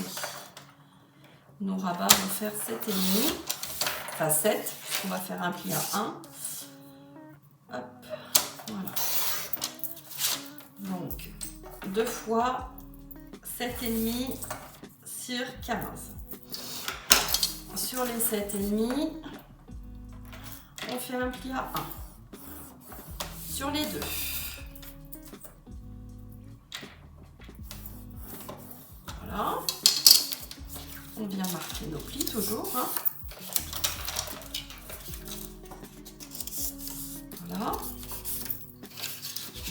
Nos rabats vont faire 7,5, enfin 7, on va faire un pli à 1. Hop, voilà. Donc 2 fois 7,5 sur 15. Sur les 7,5, on fait un pli à 1 sur les deux. Voilà. On vient marquer nos plis toujours, hein. Voilà.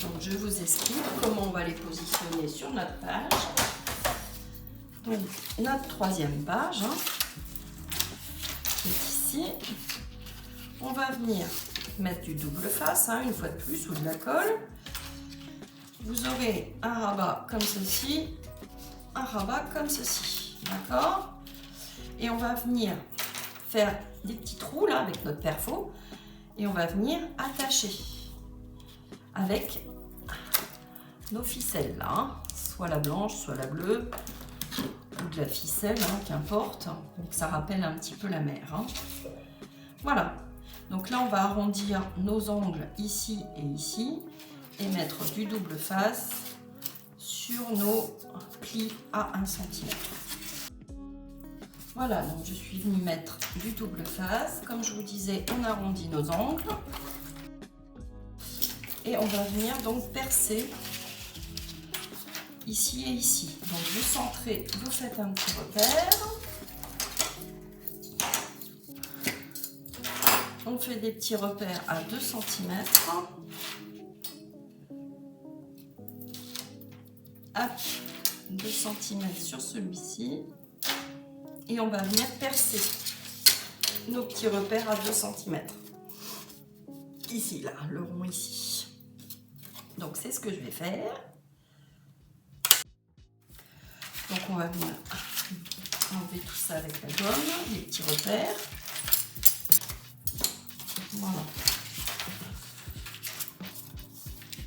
Donc je vous explique comment on va les positionner sur notre page. Donc notre troisième page, hein, qui est ici. On va venir mettre du double face, hein, une fois de plus, ou de la colle. Vous aurez un rabat comme ceci, un rabat comme ceci, d'accord? Et on va venir faire des petits trous là avec notre perfo et on va venir attacher avec nos ficelles là, hein, soit la blanche, soit la bleue, ou de la ficelle, hein, qu'importe. Donc ça rappelle un petit peu la mer, hein. Voilà. Donc là, on va arrondir nos angles ici et mettre du double face sur nos plis à 1 cm. Voilà, donc je suis venue mettre du double face. Comme je vous disais, on arrondit nos angles. Et on va venir donc percer ici et ici. Donc vous centrez, vous faites un petit repère. On fait des petits repères à 2 cm. Hop, 2 cm sur celui-ci. Et on va venir percer nos petits repères à 2 cm. Ici, là, le rond ici. Donc c'est ce que je vais faire. Donc on va venir enlever tout ça avec la gomme, les petits repères. Voilà.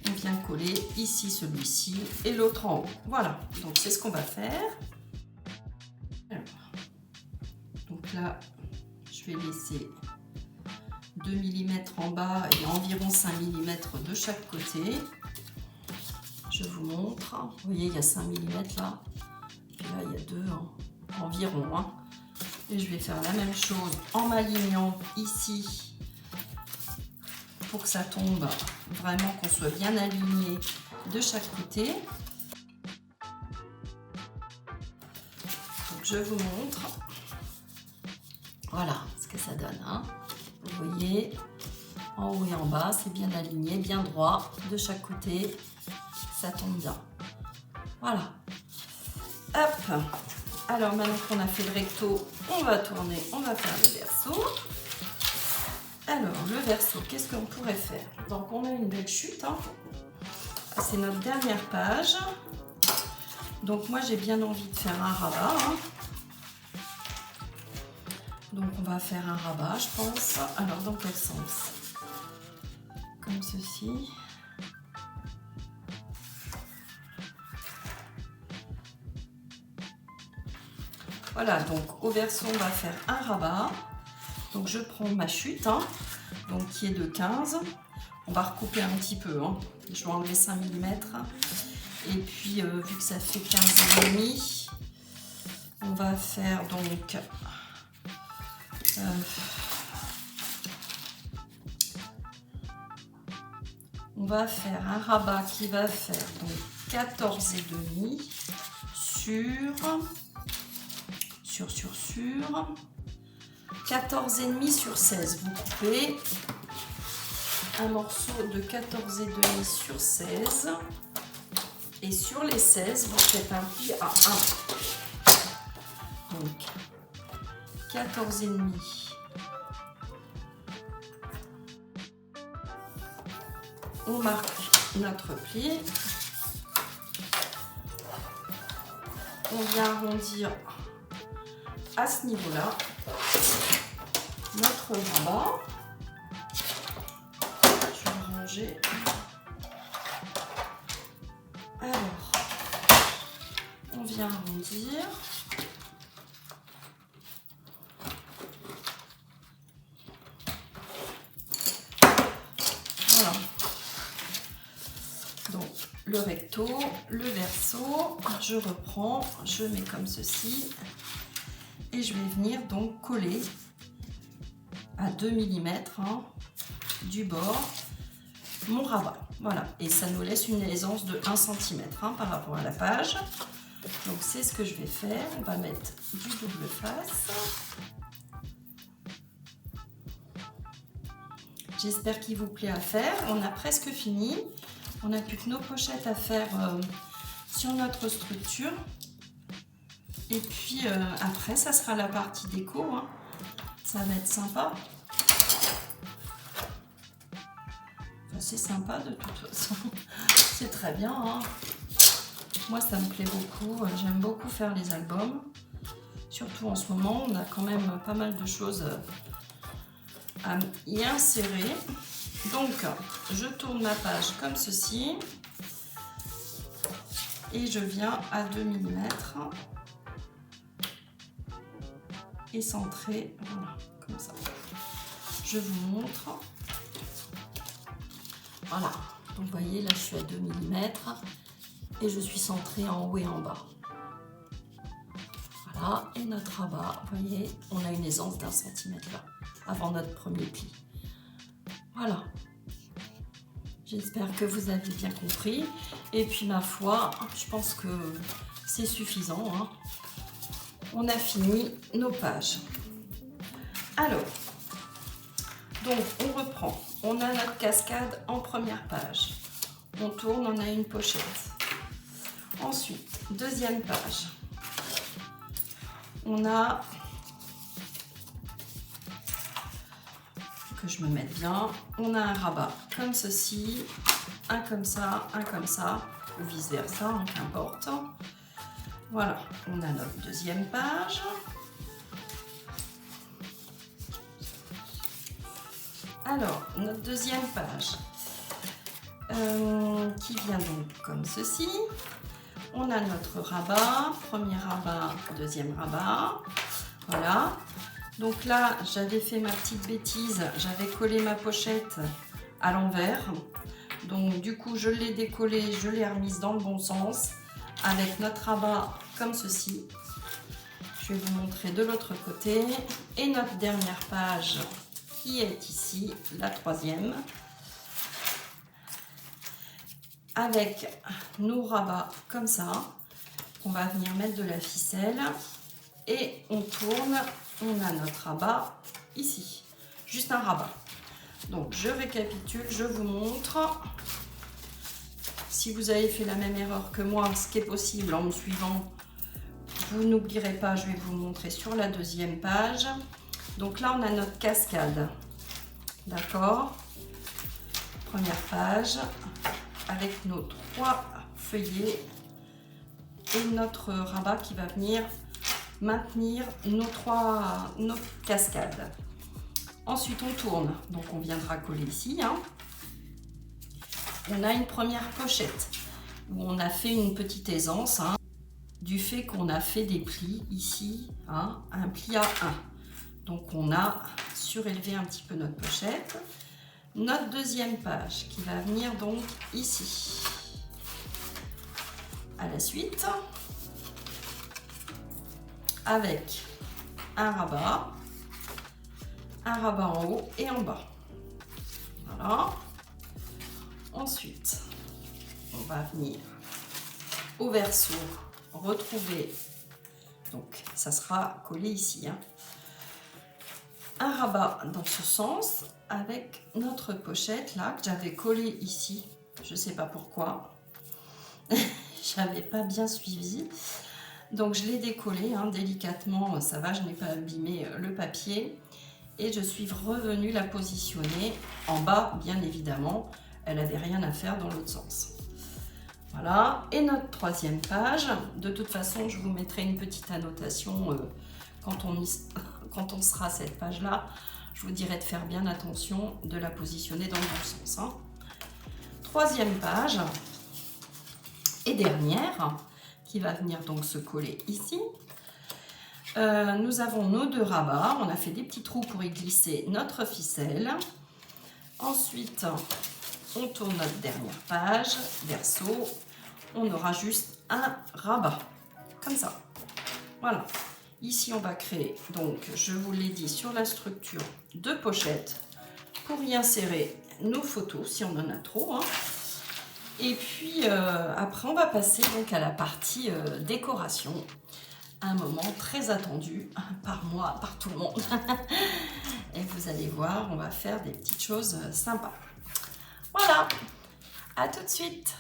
On vient coller ici celui-ci et l'autre en haut. Voilà, donc c'est ce qu'on va faire. Alors, donc là, je vais laisser 2 mm en bas et environ 5 mm de chaque côté. Je je vous montre. Vous voyez, il y a 5 mm là. Puis là, il y a 2 environ. Hein. Et je vais faire la même chose en m'alignant ici pour que ça tombe vraiment, qu'on soit bien aligné de chaque côté. Donc, je vous montre. Voilà ce que ça donne. Hein. Vous voyez, en haut et en bas, c'est bien aligné, bien droit de chaque côté. Ça tombe bien. Voilà. Hop. Alors maintenant qu'on a fait le recto, on va tourner, on va faire le verso. Alors le verso, qu'est-ce qu'on pourrait faire? Donc on a une belle chute. Hein. C'est notre dernière page. Donc moi j'ai bien envie de faire un rabat. Hein. Donc on va faire un rabat, je pense. Alors dans quel sens? Comme ceci. Voilà, donc au verso, on va faire un rabat. Donc je prends ma chute, hein, donc qui est de 15. On va recouper un petit peu. Hein. Je vais enlever 5 mm. Et puis, vu que ça fait 15,5, on va faire donc... on va faire un rabat qui va faire donc 14,5 sur 14,5 sur 16. Vous coupez un morceau de 14,5 sur 16 et sur les 16 vous faites un pli à 1. Donc 14,5. On marque notre pli. On vient arrondir à ce niveau-là notre rabat. Je vais ranger. Alors, on vient arrondir. Voilà. Donc, le recto, le verso, je reprends, je mets comme ceci. Et je vais venir donc coller à 2 mm hein, du bord mon rabat. Voilà, et ça nous laisse une aisance de 1 cm hein, par rapport à la page. Donc c'est ce que je vais faire. On va mettre du double face. J'espère qu'il vous plaît à faire. On a presque fini. On n'a plus que nos pochettes à faire sur notre structure. Et puis après, ça sera la partie déco. Hein. Ça va être sympa. Enfin, c'est sympa de toute façon. C'est très bien. Hein. Moi, ça me plaît beaucoup. J'aime beaucoup faire les albums. Surtout en ce moment, on a quand même pas mal de choses à y insérer. Donc, je tourne ma page comme ceci. Et je viens à 2 mm. Et centré, voilà, comme ça. Je vous montre. Voilà, donc vous voyez, là je suis à 2 mm et je suis centrée en haut et en bas. Voilà, et notre rabat, vous voyez, on a une aisance d'1 cm là, avant notre premier pli. Voilà. J'espère que vous avez bien compris. Et puis ma foi, je pense que c'est suffisant. Hein. On a fini nos pages. Alors, donc on reprend. On a notre cascade en première page. On tourne, on a une pochette. Ensuite, deuxième page. On a... que je me mette bien. On a un rabat comme ceci, un comme ça, ou vice versa, hein, qu'importe. Voilà, on a notre deuxième page. Alors, notre deuxième page qui vient donc comme ceci. On a notre rabat, premier rabat, deuxième rabat. Voilà. Donc là, j'avais fait ma petite bêtise, j'avais collé ma pochette à l'envers. Donc du coup, je l'ai décollé, je l'ai remise dans le bon sens avec notre rabat comme ceci. Je vais vous montrer de l'autre côté. Et notre dernière page qui est ici, la troisième, avec nos rabats comme ça. On va venir mettre de la ficelle et on tourne. On a notre rabat ici, juste un rabat. Donc je récapitule, je vous montre. Si vous avez fait la même erreur que moi, ce qui est possible en me suivant, vous n'oublierez pas, je vais vous montrer sur la deuxième page. Donc là, on a notre cascade. D'accord? Première page avec nos 3 feuillets et notre rabat qui va venir maintenir nos cascades. Ensuite, on tourne. Donc, on viendra coller ici. Hein. On a une première pochette où on a fait une petite aisance hein, du fait qu'on a fait des plis ici, hein, un pli à 1. Donc, on a surélevé un petit peu notre pochette. Notre deuxième page qui va venir donc ici. À la suite, avec un rabat en haut et en bas. Voilà. Ensuite, on va venir au verso retrouver, donc ça sera collé ici, hein, un rabat dans ce sens avec notre pochette là que j'avais collé ici. Je sais pas pourquoi. J'avais pas bien suivi. Donc je l'ai décollé hein, délicatement, ça va, je n'ai pas abîmé le papier. Et je suis revenue la positionner en bas, bien évidemment. Elle n'avait rien à faire dans l'autre sens. Voilà, et notre troisième page. De toute façon, je vous mettrai une petite annotation quand on sera à cette page-là. Je vous dirai de faire bien attention, de la positionner dans le bon sens. Hein. Troisième page et dernière, qui va venir donc se coller ici. Nous avons nos 2 rabats, on a fait des petits trous pour y glisser notre ficelle. Ensuite, on tourne notre dernière page, verso, on aura juste un rabat, comme ça. Voilà, ici on va créer, donc je vous l'ai dit, sur la structure 2 pochettes pour y insérer nos photos, si on en a trop. Hein. Et puis après on va passer donc à la partie décoration. Un moment très attendu par moi, par tout le monde. Et vous allez voir, on va faire des petites choses sympas. Voilà, à tout de suite.